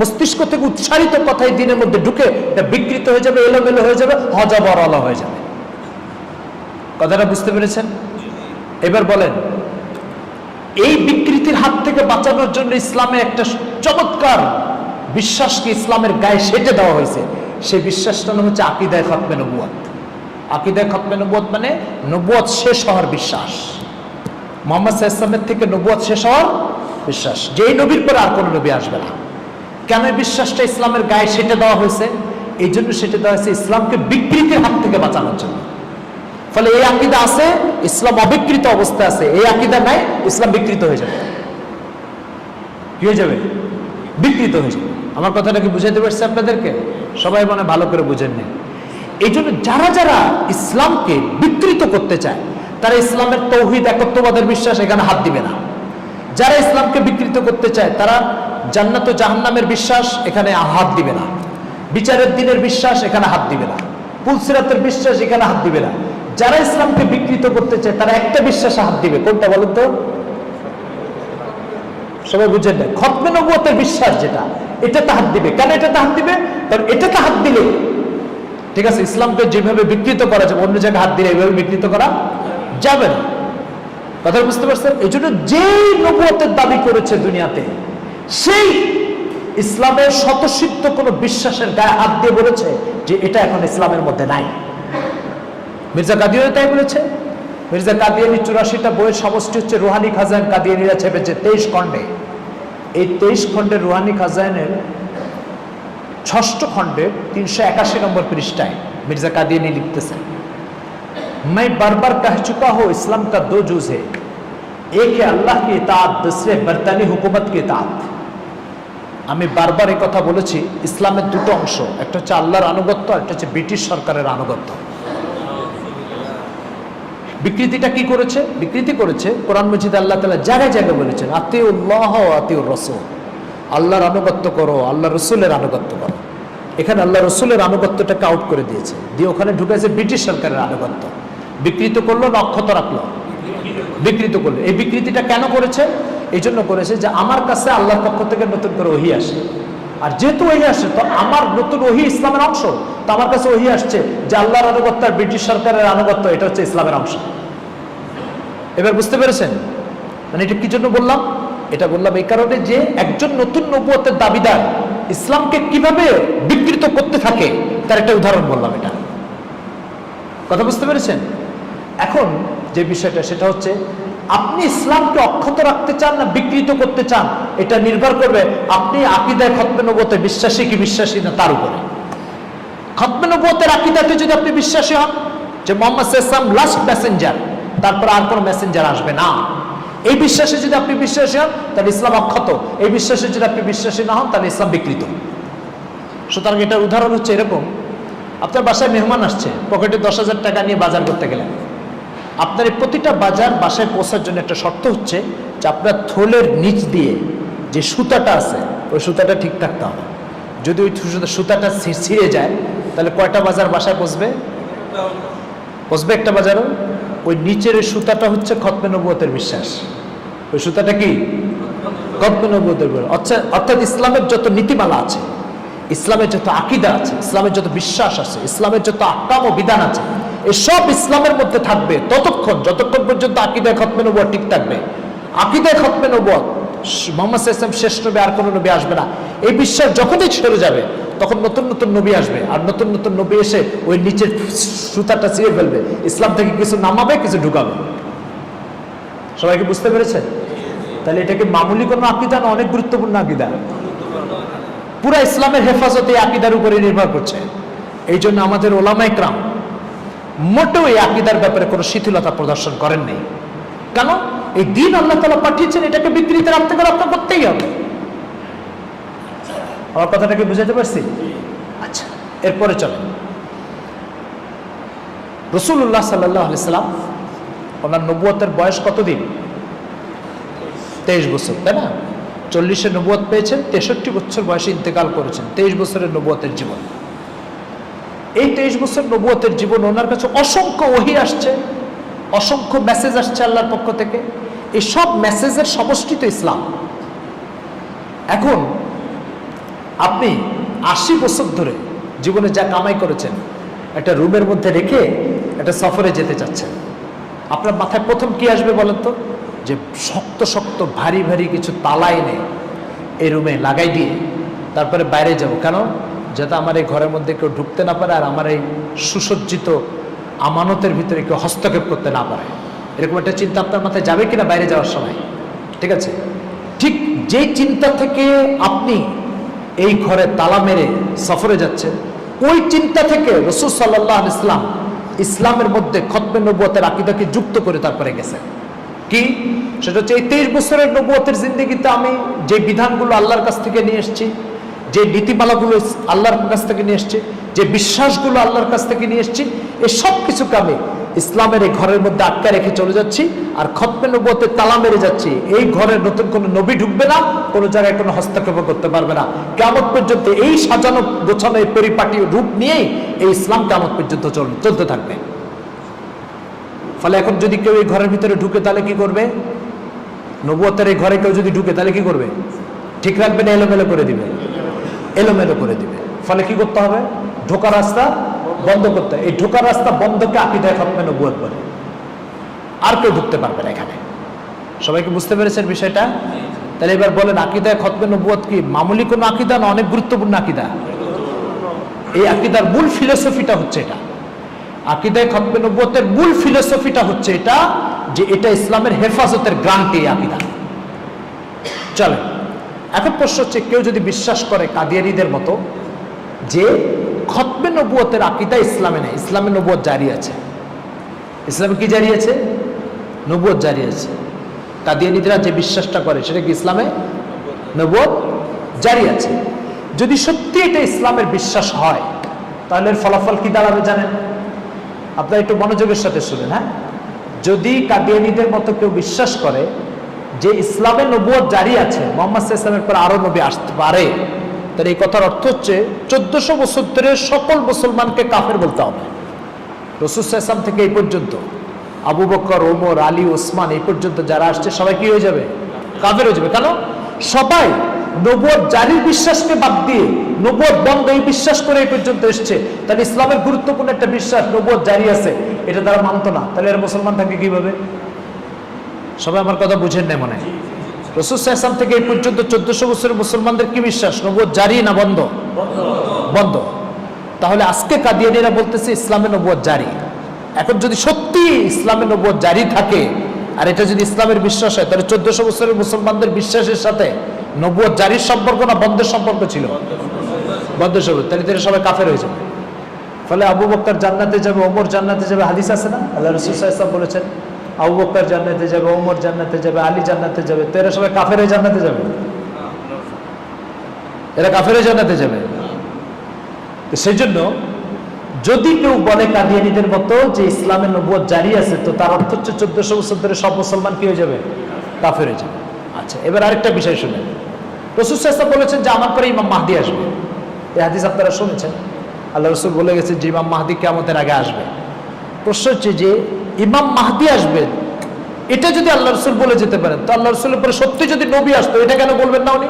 মস্তিষ্ক থেকে উচ্চারিত কথাই দিনের মধ্যে ঢুকে এটা বিকৃত হয়ে যাবে, এলোমেলো হয়ে যাবে, হজাবরলা হয়ে যাবে। কথাটা বুঝতে পেরেছেন? এবার বলেন, এই বিকৃতির হাত থেকে বাঁচানোর জন্য ইসলামে একটা চমৎকার বিশ্বাসকে ইসলামের গায়ে সেটে দেওয়া হয়েছে। সেই বিশ্বাসটা নাম হচ্ছে আকীদায়ে খতমে নবুয়ত। আকীদায়ে খতমে নবুয়ত মানে নবুয়ত শেষ হওয়ার বিশ্বাস। মুহাম্মদ সাল্লাল্লাহু আলাইহি ওয়াসাল্লামের থেকে নবুয়ত শেষ হওয়ার বিশ্বাস, যেই নবীর পরে আর কোনো নবী আসবে না। কেন এই বিশ্বাসটা ইসলামের গায়ে সেটে দেওয়া হয়েছে? এই জন্য সেটে দেওয়া হয়েছে ইসলামকে বিকৃতির হাত থেকে বাঁচানোর জন্য। ফলে এই আকীদা আছে, ইসলাম অবিকৃত অবস্থায় আছে। এই আকীদা নাই, ইসলাম বিকৃত হয়ে যাবে। কি হয়ে যাবে? বিকৃত হয়ে যাবে। আমার কথাটা কি বুঝাইতে পারছি আপনাদেরকে? সবাই মনে ভালো করে বুঝেন নেই। এই জন্য যারা যারা ইসলামকে বিকৃত করতে চায় তারা ইসলামের তৌহিদ একত্ববাদের বিশ্বাস এখানে হাত দিবে না। যারা ইসলামকে বিকৃত করতে চায় তারা জান্নাত ও জাহান্নামের বিশ্বাস এখানে হাত দিবে না। বিচারের দিনের বিশ্বাস এখানে হাত দিবে না। পুলসিরাতের বিশ্বাস এখানে হাত দিবে না। যারা ইসলামকে বিকৃত করতে চায় তারা একটা বিশ্বাসে হাত দিবে। কোনটা বলুন তো? সবাই বুঝেন না? খতমে নবুয়তের বিশ্বাস যেটা, এটাতে হাত দিবে। কেন এটাতে হাত দিবে? কারণ এটাতে হাত দিলে, ঠিক আছে, ইসলামকে যেভাবে বিকৃত করা যাবে অন্য জায়গায় হাত দিলে এইভাবে বিকৃত করা যাবে না। কথা বুঝতে পারছেন? এই জন্য যেই নবুয়তের দাবি করেছে দুনিয়াতে, সেই ইসলামের স্বতঃসিদ্ধ কোনো বিশ্বাসের গায়ে হাত দিয়ে বলেছে যে এটা এখন ইসলামের মধ্যে নাই। মির্জা কাদিয়ানি তাই বলেছে। মির্জা কাদিয়ানি 84টা বইয়ের সমষ্টি হচ্ছে রুহানি খাজাইন। কাদিয়ানিরা ছেপেছে 23 খণ্ডে। এই 23 খণ্ডের রুহানি খাজাইনের 6ষ্ঠ খণ্ডের 381 নম্বর পৃষ্ঠায় মির্জা কাদিয়ানি লিখতেছেন, मैं बार बार कह चुका हूं इस्लाम का 2 जुज है, एक है अल्लाह की इताअत, दूसरे बरतानी हुकूमत की इताअत। আমি বারবার এই কথা বলেছি, ইসলামের দুটো অংশ, একটা হচ্ছে আল্লাহর আনুগত্য, একটা হচ্ছে ব্রিটিশ সরকারের আনুগত্য। বিকৃতিটা কি করেছে? বিকৃতি করেছে কোরআন মজিদে আল্লাহ তাআলা জায়গায় জায়গায় বলেছেন আতিউল্লাহ ওয়া আতিউর রাসূল, আল্লাহর আনুগত্য করো, আল্লাহ রসুলের আনুগত্য করো। এখানে আল্লাহ রসুলের আনুগত্যটাকে আউট করে দিয়েছে, দিয়ে ওখানে ঢুকেছে ব্রিটিশ সরকারের আনুগত্য। বিকৃত করলো না অক্ষত রাখলো? বিকৃত করলো। এই বিকৃতিটা কেন করেছে? এই জন্য করেছে যে আমার কাছে আল্লাহর পক্ষ থেকে নতুন করে ওহী আসে, আর যেহেতু ওহী আসে তো আমার নতুন ওহী ইসলামের অংশ, তো আমার কাছে ওহী আসছে যে আল্লাহর আনুগত্য আর ব্রিটিশ সরকারের আনুগত্য এটা হচ্ছে ইসলামের অংশ। এবার বুঝতে পেরেছেন? মানে এটা কি জন্য বললাম? এটা বললাম এই কারণে যে একজন নতুন নবুয়তের দাবিদার ইসলামকে কিভাবে বিকৃত করতে থাকে তার একটা উদাহরণ বললাম। এটা কথা বুঝতে পেরেছেন? এখন যে বিষয়টা সেটা হচ্ছে আপনি ইসলামকে অক্ষত রাখতে চান না বিকৃত করতে চান, এটা নির্ভর করবে আপনি আকীদায়ে খতমে নবুয়তে বিশ্বাসী কি বিশ্বাসী না তার উপরে। খতমে নবুয়তের আকীদাতে যদি আপনি বিশ্বাসী হন যে মুহাম্মদ সাল্লাল্লাহু আলাইহি ওয়াসাল্লাম লাস্ট মেসেঞ্জার, তারপর আর কোনো মেসেঞ্জার আসবে না, এই বিশ্বাসে যদি আপনি বিশ্বাসী হন তাহলে ইসলাম অক্ষত। এই বিশ্বাসে যদি আপনি বিশ্বাসী না হন তাহলে ইসলাম বিকৃত। সুতরাং এটার উদাহরণ হচ্ছে এরকম, আপনার বাসায় মেহমান আসছে, পকেটে 10,000 টাকা নিয়ে বাজার করতে গেলেন। আপনার এই প্রতিটা বাজার বাসায় পৌঁছার জন্য একটা শর্ত হচ্ছে যে আপনার থলের নিচ দিয়ে যে সুতাটা আছে ওই সুতাটা ঠিক থাকতে হবে। যদি ওই সুতাটা ছিঁড়ে যায় তাহলে কয়টা বাজার বাসায় পৌঁছবে? পৌঁছবে একটা বাজারও। ওই নিচের ওই সুতাটা হচ্ছে খতমে নবুয়তের বিশ্বাস। ওই সুতাটা কি? খতমে নবুয়তের। অর্থাৎ ইসলামের যত নীতিমালা আছে, ইসলামের যত আকীদা আছে, ইসলামের যত বিশ্বাস আছে, ইসলামের যত আহকাম ও বিধান আছে, এসব ইসলামের মধ্যে থাকবে যতক্ষণ পর্যন্ত আকীদায়ে খতমে নবুয়ত ঠিক থাকবে। আকীদায়ে খতমে নবুয়ত মুহাম্মদ সাল্লাল্লাহু আলাইহি ওয়াসাল্লাম শেষ নবী, আর কোনো নবী আসবে না, এই বিশ্বাস যখনই ছেড়ে যাবে তখন নতুন নতুন নবী আসবে, আর নতুন নতুন নবী এসে ওই নিচের সুতাটা ছিঁড়ে ফেলবে, ইসলাম থেকে কিছু নামাবে কিছু ঢুকাবে। সবাইকে বুঝতে পেরেছেন? তাহলে এটাকে মামুলি কোনো আকীদা না, অনেক গুরুত্বপূর্ণ আকীদা। পুরা ইসলামের হেফাজত এই আকীদার উপরে নির্ভর করছে। এই জন্য আমাদের ওলামায়ে কেরাম মোটেও এই আকীদার ব্যাপারে কোনো শিথিলতা প্রদর্শন করেন নাই। কেন? এই দিন আল্লাহ তাআলা পাঠিয়েছেন, এটাকে বিকৃত রাখতে গেলে আপনার করতেই হবে। আমার কথাটাকে বুঝাতে পারছি? আচ্ছা, এরপরে চলেন, রাসূলুল্লাহ সাল্লাল্লাহু আলাইহি সাল্লাম ওনার নবুয়তের বয়স কতদিন? 23 বছর, তাই না? 40-এ নবুয়ত পেয়েছেন, 63 বছর বয়সে ইন্তেকাল করেছেন। 23 বছরের নবুয়তের জীবন। এই 23 বছর নবুয়তের জীবন, ওনার কাছে অসংখ্য ওহী আসছে, অসংখ্য মেসেজ আসছে আল্লাহর পক্ষ থেকে। এই সব মেসেজের সমষ্টি তো ইসলাম। এখন আপনি 80 বছর ধরে জীবনে যা কামাই করেছেন, একটা রুমের মধ্যে রেখে একটা সফরে যেতে চাচ্ছেন, আপনার মাথায় প্রথম কি আসবে বলেন তো? যে শক্ত শক্ত ভারী ভারী কিছু তালা এনে এই রুমে লাগাই দিয়ে তারপরে বাইরে যাব, কেন? যাতে আমার এই ঘরের মধ্যে কেউ ঢুকতে না পারে, আর আমার এই সুসজ্জিত আমানতের ভিতরে কেউ হস্তক্ষেপ করতে না পারে। এরকম একটা চিন্তা আপনার মাথায় যাবে কিনা বাইরে যাওয়ার সময়? ঠিক আছে, ঠিক যেই চিন্তা থেকে আপনি এই ঘরে তালা মেরে সফরে যাচ্ছেন, ওই চিন্তা থেকে রাসূল সাল্লাল্লাহু আলাইহি ওয়াসাল্লাম ইসলামের মধ্যে খতমে নবুয়তের আকীদাকে যুক্ত করে তারপরে গেছেন। কি? সেটা হচ্ছে এই 23 বছরের নবুয়তের জিন্দেগিতে আমি যে বিধানগুলো আল্লাহর কাছ থেকে নিয়ে এসেছি, যে নীতিমালাগুলো আল্লাহর কাছ থেকে নিয়ে এসেছি, যে বিশ্বাসগুলো আল্লাহর কাছ থেকে নিয়ে এসেছি, এই সব কিছুকে আমি ইসলামের এই ঘরের মধ্যে আটকা রেখে চলে যাচ্ছি, আর খতমে নবুয়তের তালা মেরে যাচ্ছি। এই ঘরের নতুন কোনো নবী ঢুকবে না, কোনো জায়গায় কোনো হস্তক্ষেপ করতে পারবে না। কিয়ামত পর্যন্ত এই সাজানো গোছানো এই পরিপাটি রূপ নিয়েই এই ইসলাম কিয়ামত পর্যন্ত চলতে থাকবে। ফলে এখন যদি কেউ এই ঘরের ভিতরে ঢুকে তাহলে কি করবে? নবুয়তের এই ঘরে কেউ যদি ঢুকে তাহলে কি করবে? ঠিক রাখবে না এলোমেলো করে দিবে? এলোমেলো করে দিবে। ফলে কি করতে হবে? ঢোকার রাস্তা বন্ধ করতে হবে। এই ঢোকার রাস্তা বন্ধকে আকীদায়ে খতমে নবুয়ত বলে। আর কেউ ঢুকতে পারবে না এখানে। সবাইকে বুঝতে পেরেছেন বিষয়টা? তাহলে এবার বলেন, আকীদায়ে খতমে নবুয়ত কি মামুলি কোনো আকীদা না, অনেক গুরুত্বপূর্ণ আকীদা? এই আকীদার মূল ফিলোসফিটা হচ্ছে এটা। আকীদায়ে খতমে নবুয়তের মূল ফিলোসফিটা হচ্ছে এটা, যে এটা ইসলামের হেফাজতের গ্রান্টি আকীদা। চলেন, এখন প্রশ্ন হচ্ছে, কেউ যদি বিশ্বাস করে কাদিয়ানীদের মতো যে খতমে নবুয়তের আকীদা ইসলামে নেই, ইসলামে নবুয়ত জারি আছে, ইসলামে কি জারি আছে? নবুয়ত জারি আছে। কাদিয়ানীরা যে বিশ্বাসটা করে সেটা কি ইসলামে নবুয়ত জারি আছে। যদি সত্যি এটা ইসলামের বিশ্বাস হয়, তাহলে এর ফলাফল কি দাঁড়াবে জানেন? আপনারা একটু মনোযোগের সাথে শুনেন। হ্যাঁ, যদি কাদিয়ানীদের মতো কেউ বিশ্বাস করে যে ইসলামে নবুয়ত জারি আছে, মুহাম্মদ সাল্লাল্লাহু আলাইহি ওয়াসাল্লামের পর আরো নবী আসতে পারে, তাহলে এই কথার অর্থ হচ্ছে 1400 বছর ধরে সকল মুসলমানকে কাফের বলতে হবে। রাসূল সাল্লাল্লাহু আলাইহি ওয়াসাল্লাম থেকে এই পর্যন্ত আবু বকর, ওমর, আলী, ওসমান এই পর্যন্ত যারা আসছে সবাই কি হয়ে যাবে? কাফের হয়ে যাবে। কেন? সবাই নবুয়ত জারির বিশ্বাসকে বাদ দিয়ে নবুয়ত বন্ধ এই বিশ্বাস করে এই পর্যন্ত এসছে। তাহলে ইসলামের গুরুত্বপূর্ণ একটা বিশ্বাস নবুয়ত জারি আছে, এটা তারা মানতো না, তাহলে এরা মুসলমান থাকে কিভাবে? সবাই আমার কথা বুঝেন না মনে? রাসূল সাল্লাল্লাহু আলাইহি ওয়াসাল্লাম থেকে এই পর্যন্ত 1400 বছরের মুসলমানদের কি বিশ্বাস? নবুয়ত জারি না বন্ধ? বন্ধ। তাহলে আজকে কাদিয়ানীরা বলতেছে ইসলামে নবুয়ত জারি। এখন যদি সত্যি ইসলামে নবুয়ত জারি থাকে, আর এটা যদি ইসলামের বিশ্বাস হয়, তাহলে 1400 বছরের মুসলমানদের বিশ্বাসের সাথে নবুয়ত জারির সম্পর্ক না বন্ধের সম্পর্ক ছিল? বন্ধের সম্পর্ক। তাহলে তারা সবাই কাফের হয়ে যাবে। ফলে আবু বকর জান্নাতে যাবে, ওমর জান্নাতে যাবে, হাদিস আছে না? আল্লাহ রাসূল সাল্লাল্লাহু আলাইহি ওয়াসাল্লাম বলেছেন আবু বকর জান্নাতে যাবে, ওমর জান্নাতে যাবে, আলী জান্নাতে যাবে। তো এরা সবাই কাফের হয়ে জান্নাতে যাবে? এরা কাফের হয়ে জান্নাতে যাবে। তো সেই জন্য যদি কেউ বলে কাদিয়ানীদের মতো যে ইসলামের নবুয়ত জারি আছে, তো তার অর্থ হচ্ছে 1400 বছর ধরে সব মুসলমান কি হয়ে যাবে? কাফের হয়ে যাবে। আচ্ছা, এবার আরেকটা বিষয় শুনেন। রাসূল সাল্লাল্লাহু আলাইহি ওয়াসাল্লাম বলেছেন যে আমার পরে ইমাম মাহদী আসবে। এই হাদিস আপনারা শুনেছেন। আল্লাহ রাসূল বলে গেছেন যে ইমাম মাহদী কিয়ামতের আগে আসবে। প্রশ্ন হচ্ছে যে ইমাম মাহদী আসবে, এটা যদি আল্লাহ রাসূল বলে যেতে পারেন, তো আল্লাহ রাসূলের পরে সত্যি যদি নবী আসতো, এটা কেন বলবেন না উনি?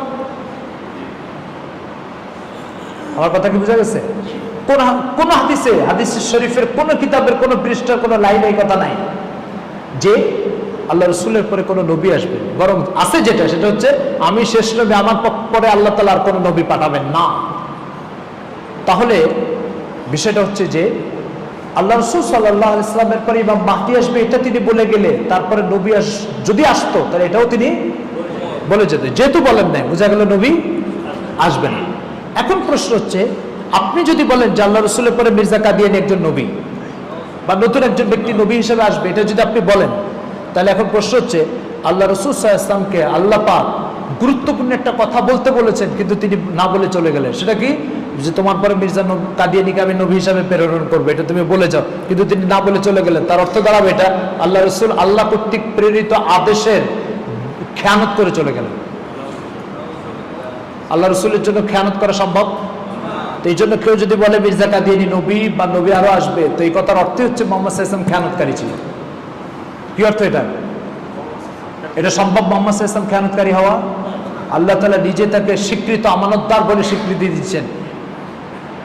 আমার কথা কি বোঝা গেছে? কোন হাদিসে, হাদিস শরীফের কোন কিতাবের কোন পৃষ্ঠার কোন লাইনে এই কথা নাই যে আল্লাহ রাসূলের পরে কোন নবী আসবে। বরং আছে যেটা, সেটা হচ্ছে আমি শেষ নবী, আমার পরে আল্লাহ তাআলা আর কোন নবী পাঠাবেন না। তাহলে বিষয়টা হচ্ছে যে আল্লাহ রাসূল সাল্লাল্লাহু আলাইহি ওয়াসাল্লামের পরে ইমাম মাহদী আসবে, এটা তিনি বলে গেলে তারপরে নবী যদি আসতো, তাহলে এটাও তিনি বলে যেতেন। যেহেতু বলেন নাই, বোঝা গেল নবী আসবে না। এখন প্রশ্ন হচ্ছে, আপনি যদি বলেন যে আল্লাহ রাসূলের পরে মির্জা কাদিয়ানী একজন নবী বা নতুন একজন ব্যক্তি নবী হিসেবে আসবে, এটা যদি আপনি বলেন, তাহলে এখন প্রশ্ন হচ্ছে আল্লাহ রাসূল সাল্লাল্লাহু আলাইহি ওয়াসাল্লামকে আল্লাহ পাক গুরুত্বপূর্ণ একটা কথা বলতে বলেছেন, কিন্তু তিনি না বলে চলে গেলেন। সেটা কি? যে তোমার পরে মির্জা কাদিয়ানীকে আমি নবী হিসাবে প্রেরণ করবো, এটা তুমি বলে যাও, কিন্তু তিনি না বলে চলে গেলেন। তার অর্থ দাঁড়াবে এটা আল্লাহ রসুল আল্লাহ কর্তৃক প্রেরিত আদেশের খেয়ানত করে চলে গেলেন। আল্লাহ রসুলের জন্য খেয়ানত করা সম্ভব? তো এই জন্য কেউ যদি বলে মির্জা কাদিয়ানী নবী বা নবী আরো আসবে, তো এই কথার অর্থই হচ্ছে মোহাম্মদ সাল্লাল্লাহু আলাইহি ওয়াসাল্লাম খেয়ানতকারী ছিল। কি অর্থ এটা? এটা সম্ভব মোহাম্মদ সাল্লাল্লাহু আলাইহি ওয়াসাল্লাম খেয়ানতকারী হওয়া? আল্লাহ তাআলা নিজে তাকে স্বীকৃত আমানতদার বলে স্বীকৃতি দিচ্ছেন,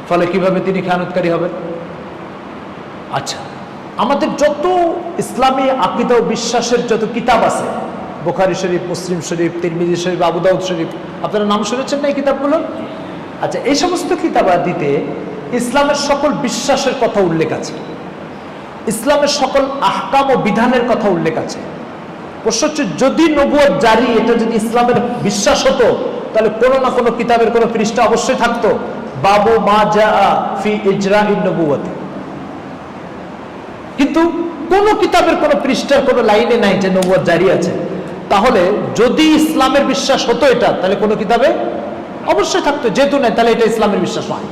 ফলে কিভাবে তিনি খেয়ানতকারী হবেন? আচ্ছা, আমাদের যত ইসলামী আকীদা ও বিশ্বাসের যত কিতাব আছে, বুখারী শরীফ, মুসলিম শরীফ, তিরমিজি শরীফ, আবু দাউদ শরীফ, আপনারা নাম শুনেছেন না এই কিতাবগুলো? আচ্ছা, এই সমস্ত কিতাবাদিতে ইসলামের সকল বিশ্বাসের কথা উল্লেখ আছে, ইসলামের সকল আহকাম ও বিধানের কথা উল্লেখ আছে। প্রশ্ন হচ্ছে, যদি নবুয়ত জারি এটা যদি ইসলামের বিশ্বাস হতো, তাহলে কোনো না কোনো কিতাবের কোনো পৃষ্ঠা অবশ্যই থাকতো, বাবু মা জাআ ফি ইজরাইন নবুওয়াতি। কিন্তু কোন কিতাবের কোন পৃষ্ঠার কোন লাইনে নাই যে নবুয়ত জারি আছে। তাহলে যদি ইসলামের বিশ্বাস হতো এটা, তাহলে কোন কিতাবে অবশ্যই থাকতো, যেহেতু নাই তাহলে এটা ইসলামের বিশ্বাস নয়।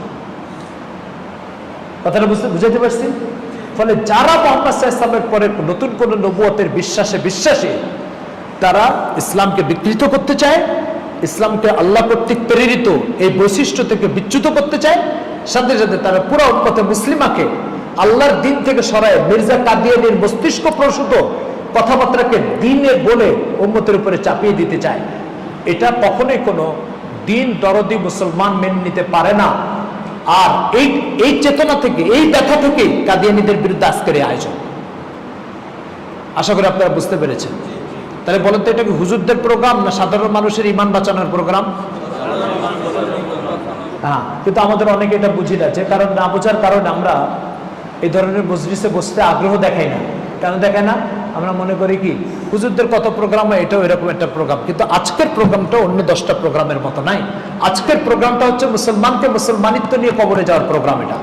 কথাটা বুঝাইতে পারছি? ফলে যারা মুহাম্মদ সাল্লাল্লাহু আলাইহি ওয়াসাল্লামের পরে নতুন কোন নবুয়তের বিশ্বাসী, তারা ইসলামকে বিকৃত করতে চায়, ইসলামকে আল্লাহ কর্তৃক প্রেরিত এই বৈশিষ্ট্য থেকে বিচ্যুত করতে চায়, সাথে সাথে তারা পুরো উম্মতে মুসলিমাকে আল্লাহর দিন থেকে সরায় মির্জা কাদিয়ানীর মস্তিষ্ক প্রসূত কথাবার্তাকে দিনে বলে উম্মতের উপরে চাপিয়ে দিতে চায়। এটা কখনোই কোনো দিন দরদি মুসলমান মেনে নিতে পারে না। আর এই চেতনা থেকে, এই ব্যথা থেকে কাদিয়ানীদের বিরুদ্ধে আজকের এই আয়োজন। আশা করি আপনারা বুঝতে পেরেছেন। তাহলে বলেন তো, এটা কি হুজুরদের প্রোগ্রাম না সাধারণ মানুষের ঈমান বাঁচানোর প্রোগ্রাম? হ্যাঁ, কিন্তু আমাদের অনেকে এটা বুঝি না, যে কারণ না বোঝার কারণে আমরা এই ধরনের মজলিসে বসতে আগ্রহ দেখাই না। কেন দেখায় না? আমরা মনে করি কি হুজুরদের কত প্রোগ্রাম হয়, এটাও এরকম একটা প্রোগ্রাম। কিন্তু আজকের প্রোগ্রামটা অন্য 10টা প্রোগ্রামের মতো নাই। আজকের প্রোগ্রামটা হচ্ছে মুসলমানকে মুসলমানিত্ব নিয়ে কবরে যাওয়ার প্রোগ্রাম। এটা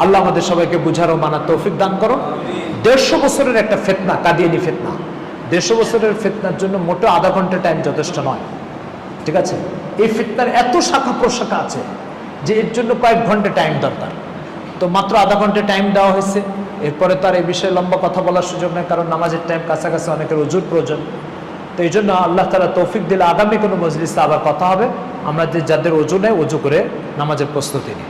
আল্লাহ আমাদের সবাইকে বুঝার ও মানার তৌফিক দান করো। 150 বছরের একটা ফিতনা, কাদিয়ানী ফিতনা। 150 বছরের ফিতনার জন্য মোটে আধা ঘন্টা টাইম যথেষ্ট নয়, ঠিক আছে? এই ফিতনার এত শাখা প্রশাখা আছে যে এর জন্য কয়েক ঘন্টা টাইম দরকার। তো মাত্র আধা ঘন্টা টাইম দেওয়া হয়েছে, এরপরে তার এই বিষয়ে লম্বা কথা বলার সুযোগ নেই, কারণ নামাজের টাইম কাছাকাছি, অনেকের ওযুর প্রয়োজন। তো এই জন্য আল্লাহ তাআলা তৌফিক দিলে আগামী কোনো মজলিসে আবার কথা হবে। আমরা যাদের ওযু নেই, ওযু করে নামাজের প্রস্তুতি নিই।